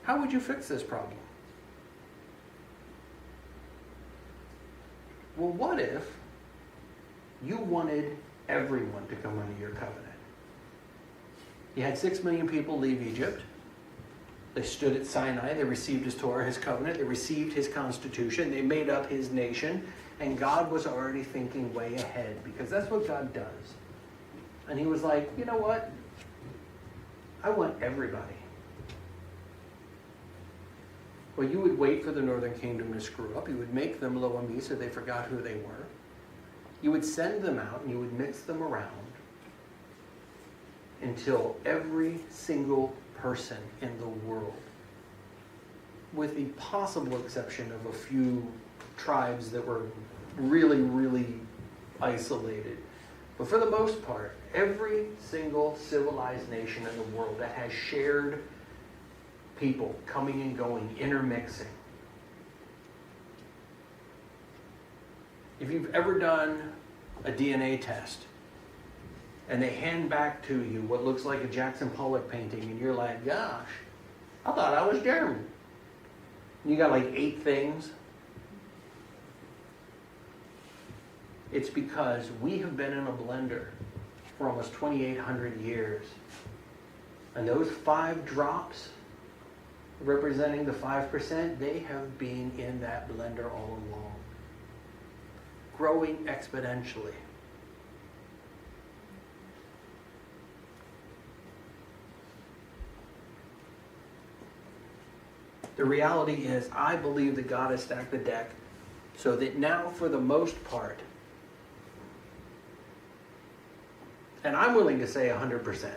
how would you fix this problem? Well, what if you wanted everyone to come under your covenant? You had 6 million people leave Egypt. They stood at Sinai. They received his Torah, his covenant. They received his constitution. They made up his nation. And God was already thinking way ahead because that's what God does. And he was like, you know what? I want everybody. Well, you would wait for the northern kingdom to screw up. You would make them lo ami so they forgot who they were. You would send them out and you would mix them around until every single person in the world, with the possible exception of a few tribes that were really, really isolated, but for the most part, every single civilized nation in the world that has shared people coming and going, intermixing. If you've ever done a DNA test and they hand back to you what looks like a Jackson Pollock painting and you're like, gosh, I thought I was German. And you got like 8 things. It's because we have been in a blender for almost 2,800 years. And those 5 drops representing the 5%, they have been in that blender all along, growing exponentially. The reality is, I believe that God has stacked the deck so that now, for the most part, and I'm willing to say 100%,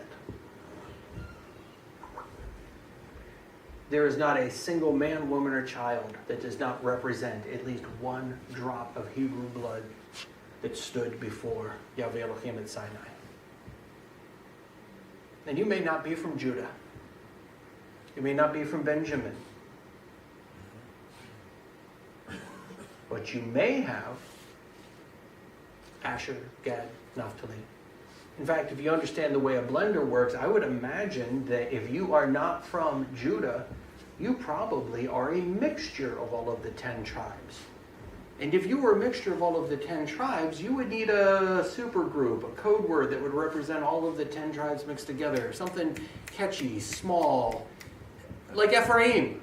there is not a single man, woman, or child that does not represent at least one drop of Hebrew blood that stood before Yahweh Elohim at Sinai. And you may not be from Judah. You may not be from Benjamin. But you may have Asher, Gad, Naphtali. In fact, if you understand the way a blender works, I would imagine that if you are not from Judah, you probably are a mixture of all of the 10 tribes. And if you were a mixture of all of the 10 tribes, you would need a super group, a code word that would represent all of the 10 tribes mixed together. Something catchy, small, like Ephraim.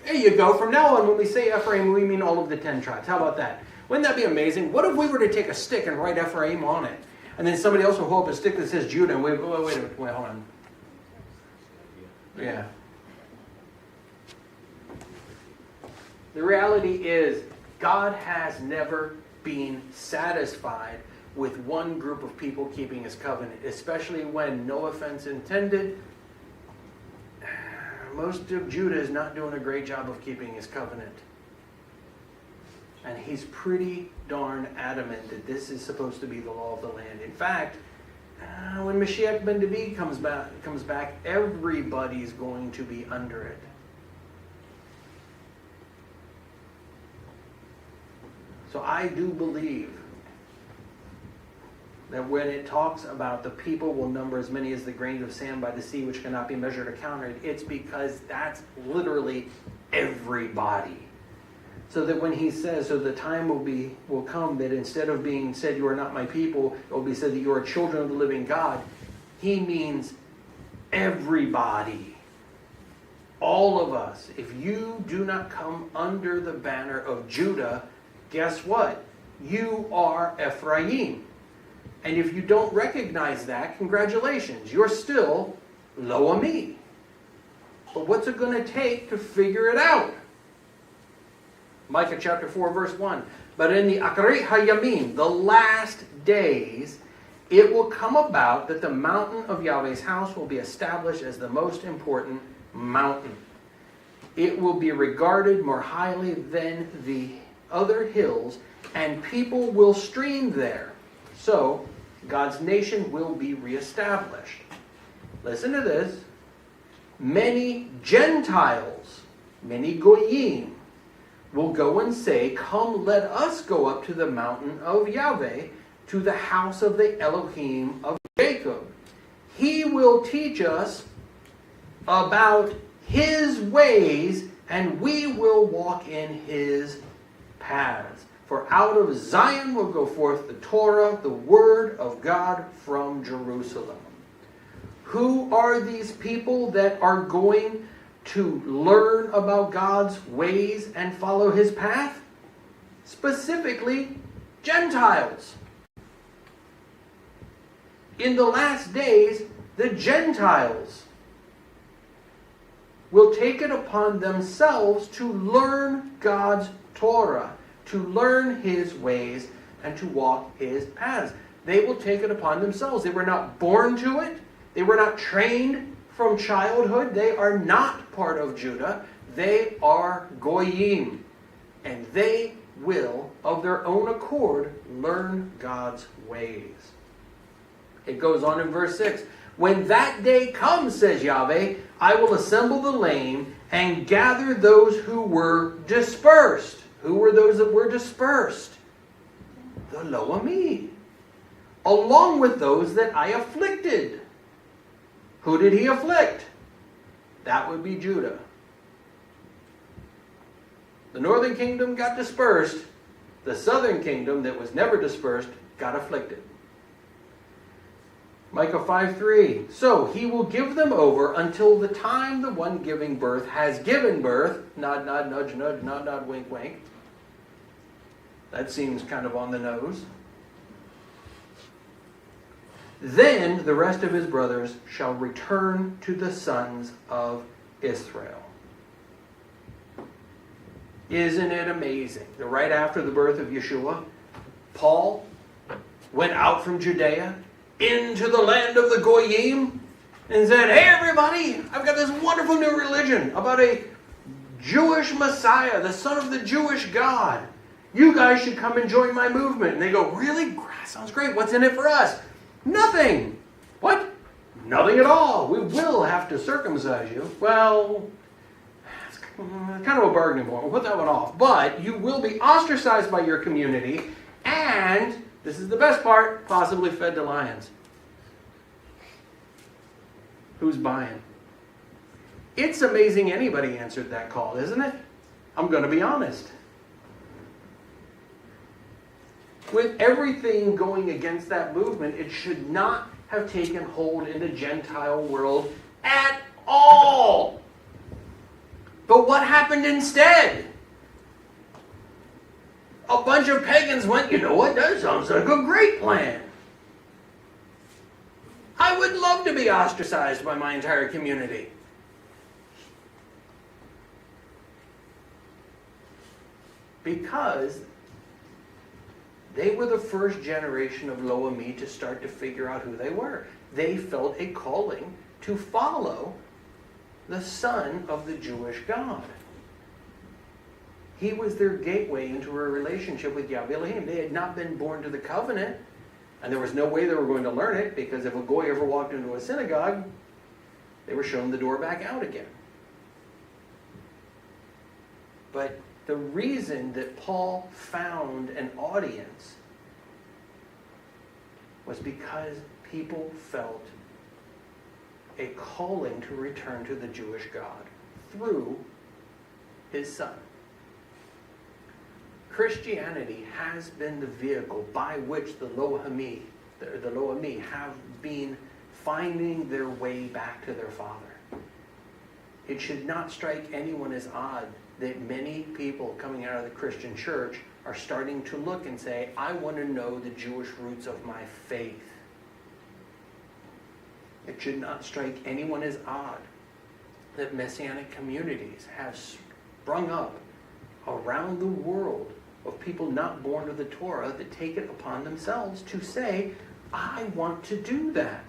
There you go. From now on, when we say Ephraim, we mean all of the 10 tribes. How about that? Wouldn't that be amazing? What if we were to take a stick and write Ephraim on it? And then somebody else will hold up a stick that says Judah, and wait a minute, hold on. Yeah. The reality is, God has never been satisfied with one group of people keeping his covenant, especially when, no offense intended, most of Judah is not doing a great job of keeping his covenant. And he's pretty darn adamant that this is supposed to be the law of the land. In fact, when Mashiach ben David comes back, everybody's going to be under it. So I do believe that when it talks about the people will number as many as the grains of sand by the sea, which cannot be measured or counted, it's because that's literally everybody. So that when he says, so the time will come that instead of being said, you are not my people, it will be said that you are children of the living God, he means everybody. All of us. If you do not come under the banner of Judah, guess what? You are Ephraim. And if you don't recognize that, congratulations, you're still lo ami. But what's it going to take to figure it out? Micah chapter 4, verse 1. But in the Akari Hayamim, the last days, it will come about that the mountain of Yahweh's house will be established as the most important mountain. It will be regarded more highly than the other hills, and people will stream there. So, God's nation will be reestablished. Listen to this. Many Gentiles, many Goyim, will go and say, come, let us go up to the mountain of Yahweh, to the house of the Elohim of Jacob. He will teach us about his ways, and we will walk in his paths. For out of Zion will go forth the Torah, the word of God from Jerusalem. Who are these people that are going to learn about God's ways and follow his path? Specifically, Gentiles. In the last days, the Gentiles will take it upon themselves to learn God's Torah, to learn His ways, and to walk His paths. They will take it upon themselves. They were not born to it. They were not trained from childhood. They are not part of Judah. They are Goyim. And they will, of their own accord, learn God's ways. It goes on in verse 6. When that day comes, says Yahweh, I will assemble the lame and gather those who were dispersed. Who were those that were dispersed? The Lo Ami. Along with those that I afflicted. Who did He afflict? That would be Judah. The northern kingdom got dispersed. The southern kingdom that was never dispersed got afflicted. Micah 5:3. So He will give them over until the time the one giving birth has given birth. Nod, nod, nudge, nudge, nod, nod, wink, wink. That seems kind of on the nose. Then the rest of his brothers shall return to the sons of Israel. Isn't it amazing that right after the birth of Yeshua, Paul went out from Judea into the land of the Goyim and said, hey everybody, I've got this wonderful new religion about a Jewish Messiah, the son of the Jewish God. You guys should come and join my movement. And they go, really? Sounds great. What's in it for us? Nothing. What? Nothing at all. We will have to circumcise you. Well, it's kind of a bargaining point. We'll put that one off. But you will be ostracized by your community, and, this is the best part, possibly fed to lions. Who's buying? It's amazing anybody answered that call, isn't it? I'm going to be honest. With everything going against that movement, it should not have taken hold in the Gentile world at all. But what happened instead? A bunch of pagans went, you know what, that sounds like a great plan. I would love to be ostracized by my entire community. Because they were the first generation of Lo Ami to start to figure out who they were. They felt a calling to follow the son of the Jewish God. He was their gateway into a relationship with Yahweh Elohim. They had not been born to the covenant, and there was no way they were going to learn it, because if a goy ever walked into a synagogue, they were shown the door back out again. But the reason that Paul found an audience was because people felt a calling to return to the Jewish God through his son. Christianity has been the vehicle by which the Lo Ami have been finding their way back to their Father. It should not strike anyone as odd that many people coming out of the Christian church are starting to look and say, I want to know the Jewish roots of my faith. It should not strike anyone as odd that Messianic communities have sprung up around the world of people not born to the Torah that take it upon themselves to say, I want to do that.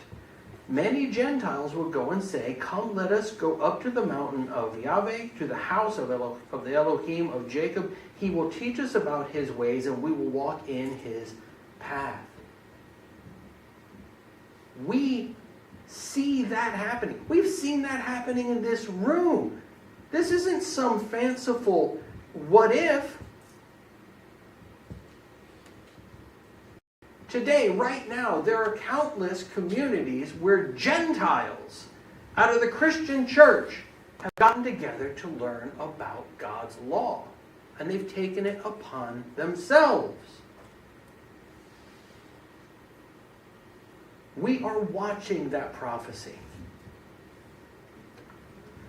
Many Gentiles will go and say, come, let us go up to the mountain of Yahweh, to the house of the Elohim of Jacob. He will teach us about his ways, and we will walk in his path. We see that happening. We've seen that happening in this room. This isn't some fanciful what if. Today, right now, there are countless communities where Gentiles out of the Christian church have gotten together to learn about God's law. And they've taken it upon themselves. We are watching that prophecy.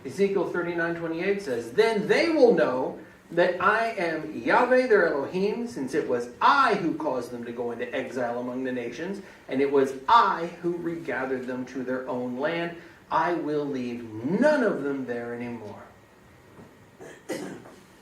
Ezekiel 39:28 says, then they will know that I am Yahweh their Elohim, since it was I who caused them to go into exile among the nations, and it was I who regathered them to their own land. I will leave none of them there anymore.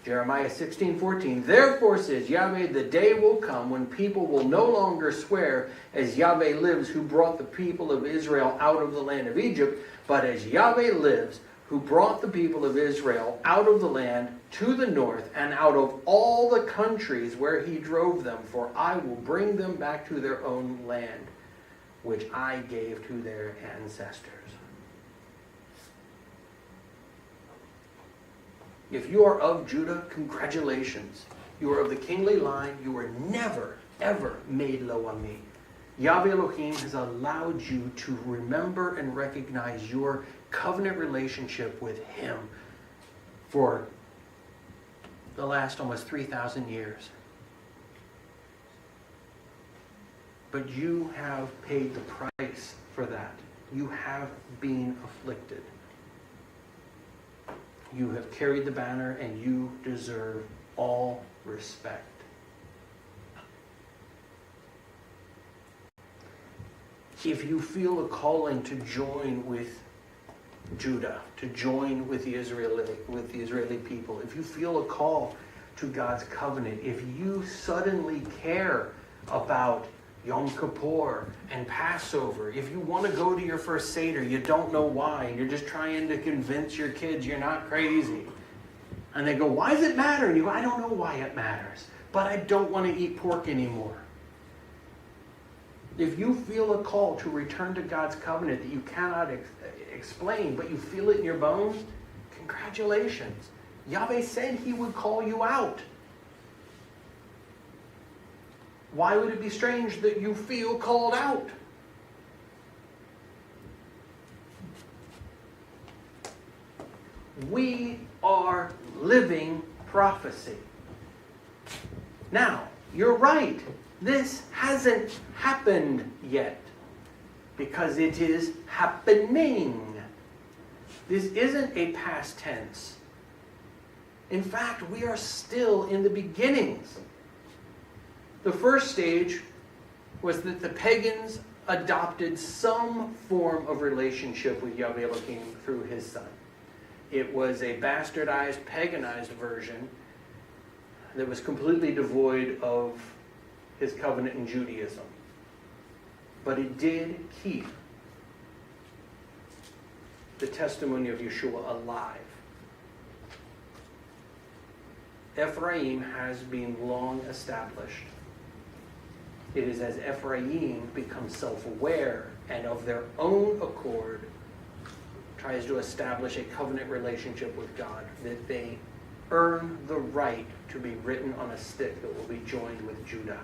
Jeremiah 16:14. Therefore says Yahweh, the day will come when people will no longer swear as Yahweh lives, who brought the people of Israel out of the land of Egypt, but as Yahweh lives, who brought the people of Israel out of the land to the north and out of all the countries where he drove them. For I will bring them back to their own land, which I gave to their ancestors. If you are of Judah, congratulations. You are of the kingly line. You were never, ever made lo ami. Yahweh Elohim has allowed you to remember and recognize your covenant relationship with him for the last almost 3,000 years. But you have paid the price for that. You have been afflicted. You have carried the banner, and you deserve all respect. If you feel a calling to join with Judah, to join with the Israeli people, if you feel a call to God's covenant, if you suddenly care about Yom Kippur and Passover, if you want to go to your first Seder, you don't know why, and you're just trying to convince your kids you're not crazy. And they go, why does it matter? And you go, I don't know why it matters, but I don't want to eat pork anymore. If you feel a call to return to God's covenant that you cannot explain, but you feel it in your bones, congratulations. Yahweh said he would call you out. Why would it be strange that you feel called out? We are living prophecy. Now, you're right. This hasn't happened yet because it is happening. This isn't a past tense. In fact, we are still in the beginnings. The first stage was that the pagans adopted some form of relationship with Yahweh Elohim through his son. It was a bastardized, paganized version that was completely devoid of his covenant in Judaism. But it did keep the testimony of Yeshua alive. Ephraim has been long established. It is as Ephraim becomes self-aware and of their own accord tries to establish a covenant relationship with God that they earn the right to be written on a stick that will be joined with Judah.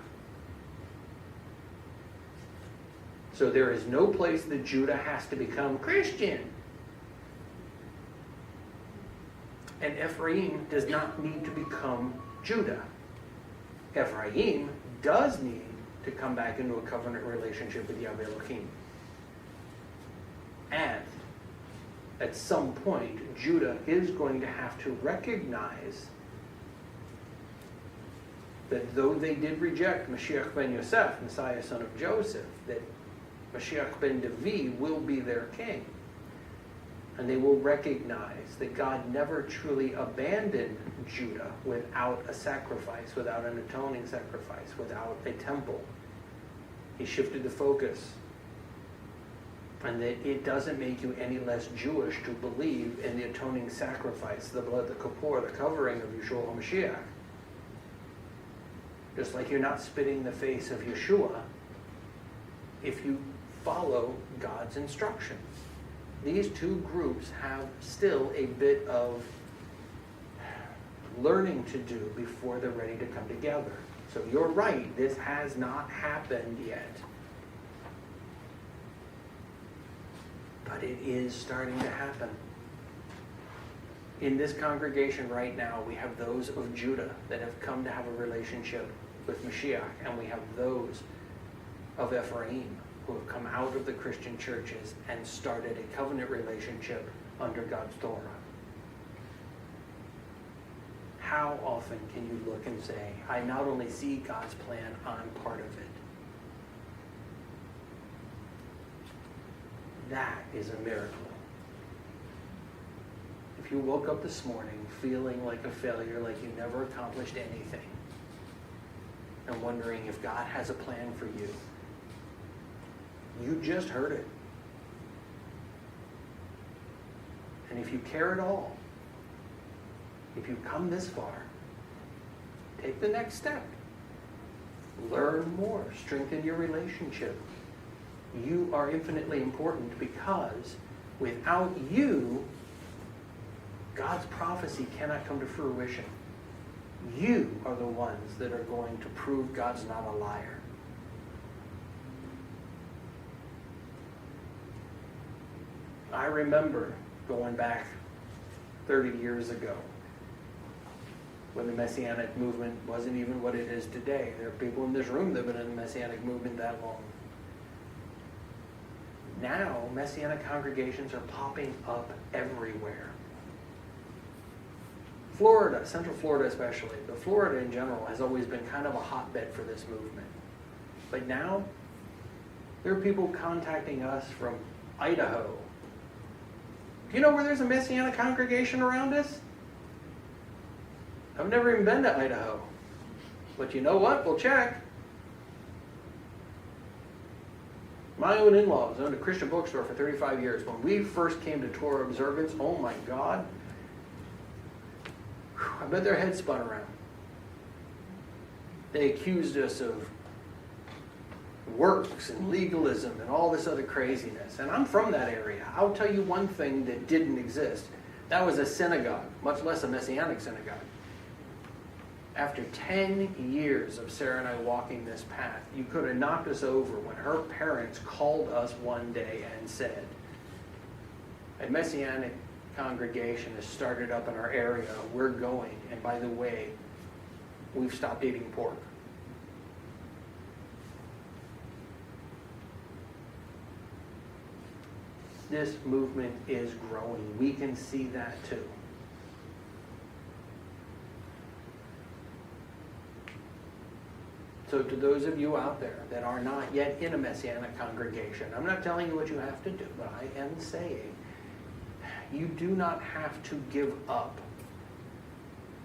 So there is no place that Judah has to become Christian. And Ephraim does not need to become Judah. Ephraim does need to come back into a covenant relationship with Yahweh Elohim. And at some point, Judah is going to have to recognize that though they did reject Mashiach ben Yosef, Messiah son of Joseph, that Mashiach ben David will be their king. And they will recognize that God never truly abandoned Judah without a sacrifice, without an atoning sacrifice, without a temple. He shifted the focus. And that it doesn't make you any less Jewish to believe in the atoning sacrifice, the blood, the kippur, the covering of Yeshua HaMashiach. Just like you're not spitting the face of Yeshua if you follow God's instructions. These two groups have still a bit of learning to do before they're ready to come together. So you're right, this has not happened yet. But it is starting to happen. In this congregation right now, we have those of Judah that have come to have a relationship with Mashiach, and we have those of Ephraim who have come out of the Christian churches and started a covenant relationship under God's Torah. How often can you look and say, I not only see God's plan, I'm part of it? That is a miracle. if you woke up this morning feeling like a failure, like you never accomplished anything, and wondering if God has a plan for you, you just heard it. And if you care at all, if you've come this far, take the next step. Learn more. Strengthen your relationship. You are infinitely important because without you, God's prophecy cannot come to fruition. You are the ones that are going to prove God's not a liar. I remember going back 30 years ago when the Messianic movement wasn't even what it is today. There are people in this room that have been in the Messianic movement that long. Now, Messianic congregations are popping up everywhere. Florida, Central Florida especially, but Florida in general has always been kind of a hotbed for this movement. But now, there are people contacting us from Idaho. Do you know where there's a Messianic congregation around us? I've never even been to Idaho. But you know what? We'll check. My own in-laws owned a Christian bookstore for 35 years. When we first came to Torah observance, oh my God, I bet their heads spun around. They accused us of works and legalism and all this other craziness. And I'm from that area. I'll tell you one thing that didn't exist. That was a synagogue, much less a Messianic synagogue. After 10 years of Sarah and I walking this path, you could have knocked us over when her parents called us one day and said, a Messianic congregation has started up in our area. We're going. And by the way, we've stopped eating pork. This movement is growing. We can see that too. So to those of you out there that are not yet in a Messianic congregation, I'm not telling you what you have to do, but I am saying you do not have to give up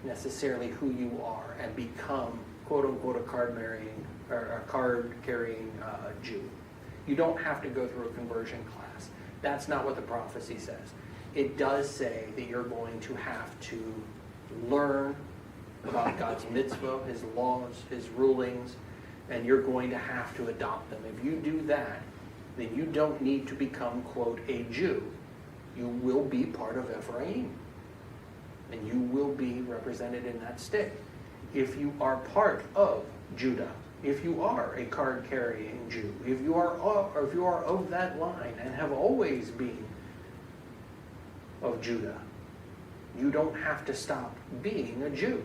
necessarily who you are and become, quote unquote, a card-carrying Jew. You don't have to go through a conversion class. That's not what the prophecy says. It does say that you're going to have to learn about God's mitzvah, His laws, His rulings, and you're going to have to adopt them. If you do that, then you don't need to become, quote, a Jew. You will be part of Ephraim, and you will be represented in that stick. If you are part of Judah, if you are a card-carrying Jew, if you are of that line and have always been of Judah, you don't have to stop being a Jew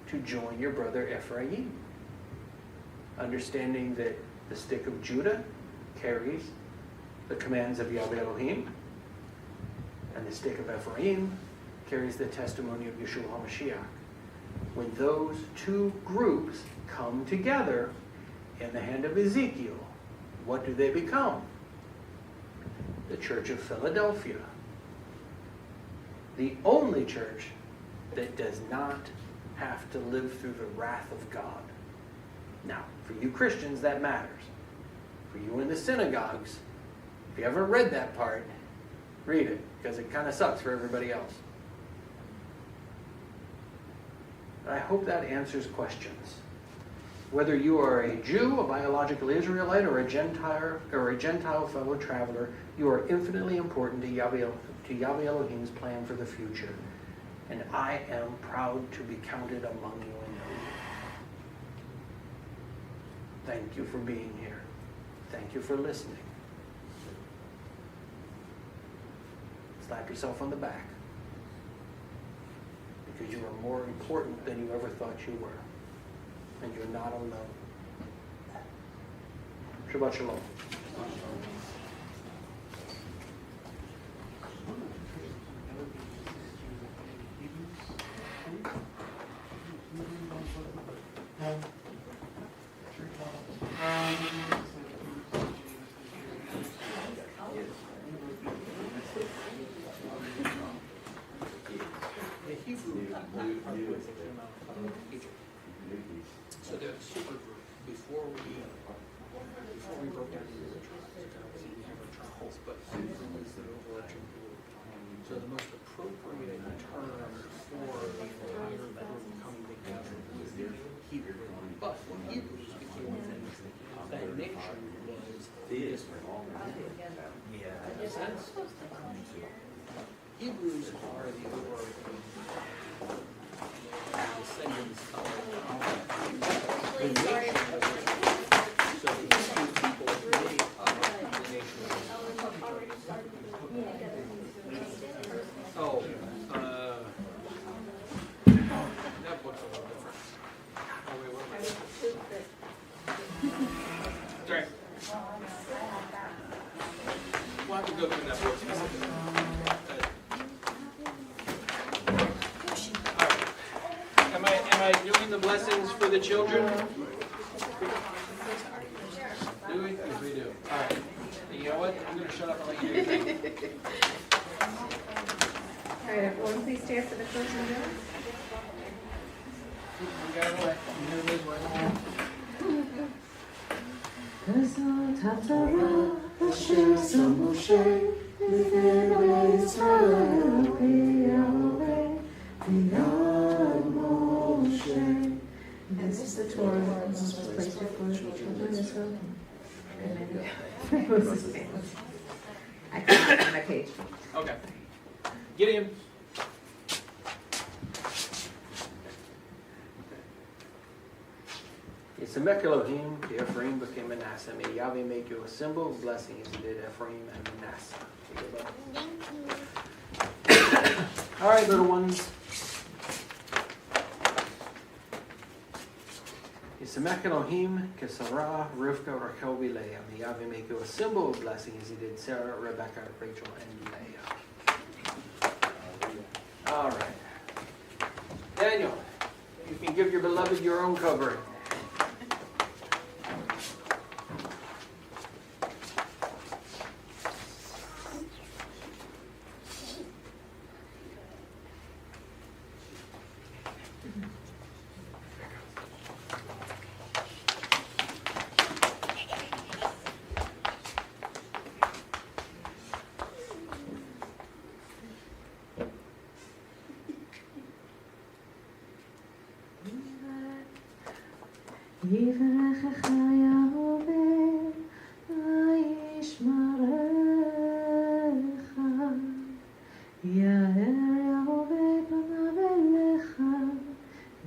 to join your brother Ephraim. Understanding that the stick of Judah carries the commands of Yahweh Elohim, and the stick of Ephraim carries the testimony of Yeshua HaMashiach. When those two groups come together in the hand of Ezekiel, what do they become? The Church of Philadelphia. The only church that does not have to live through the wrath of God. Now, for you Christians, that matters. For you in the synagogues, if you haven't read that part, read it, because it kind of sucks for everybody else. I hope that answers questions. Whether you are a Jew, a biological Israelite, or a Gentile fellow traveler, you are infinitely important to Yahweh Elohim's plan for the future. And I am proud to be counted among you in them. Thank you for being here. Thank you for listening. Slap yourself on the back, because you are more important than you ever thought you were. And you're not alone. Shabbat Shalom. So the most appropriate term for the entire group coming together was the Hebrew. But when Hebrews became within that nation was Israel. Yeah. In a sense, Hebrews are the overarching descendants of the nation of Israel. So these two people made up the nation of Israel. Oh, that book's a little different. Oh, wait, what am I doing? Sorry. We'll have to go through that book specifically. All right. Am I doing the blessings for the children? Do we? Yes, we do. All right. You know what? I'm going to shut up and let you do your thing. All right, everyone, please stand for the closing bell. You got it away. You know this one. This is the Torah. This is placed before the children of Israel. I can't find my page. Okay. Gideon. Yisamek Elohim, the Ephraim became Manasseh. May Yahweh make you a symbol of blessing as he did Ephraim and Manasseh. Thank you. All right, little ones. Yisamek Elohim, Kesarah, Rivka, Rachel, Leah. May Yahweh make you a symbol of blessing as he did Sarah, Rebecca, Rachel, and Leah. All right. Daniel, you can give your beloved your own covering. יברכך יהוה וישמרך, יאר יהוה פניו אליך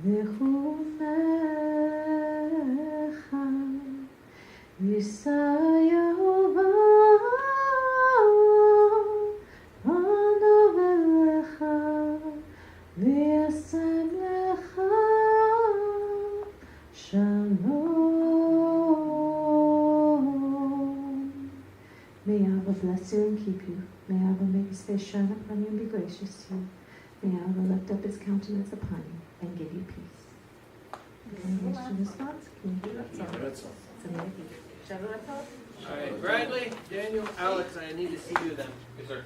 ויחונך, יישא יהוה פניו אליך וישם לך Shalom. May Yahweh bless you and keep you. May Yahweh make his face shine upon you and be gracious to you. May Yahweh lift up his countenance upon you and give you peace. Okay, response? Can you do that? All right, Bradley, Daniel, Alex, I need to see you then. Yes, sir.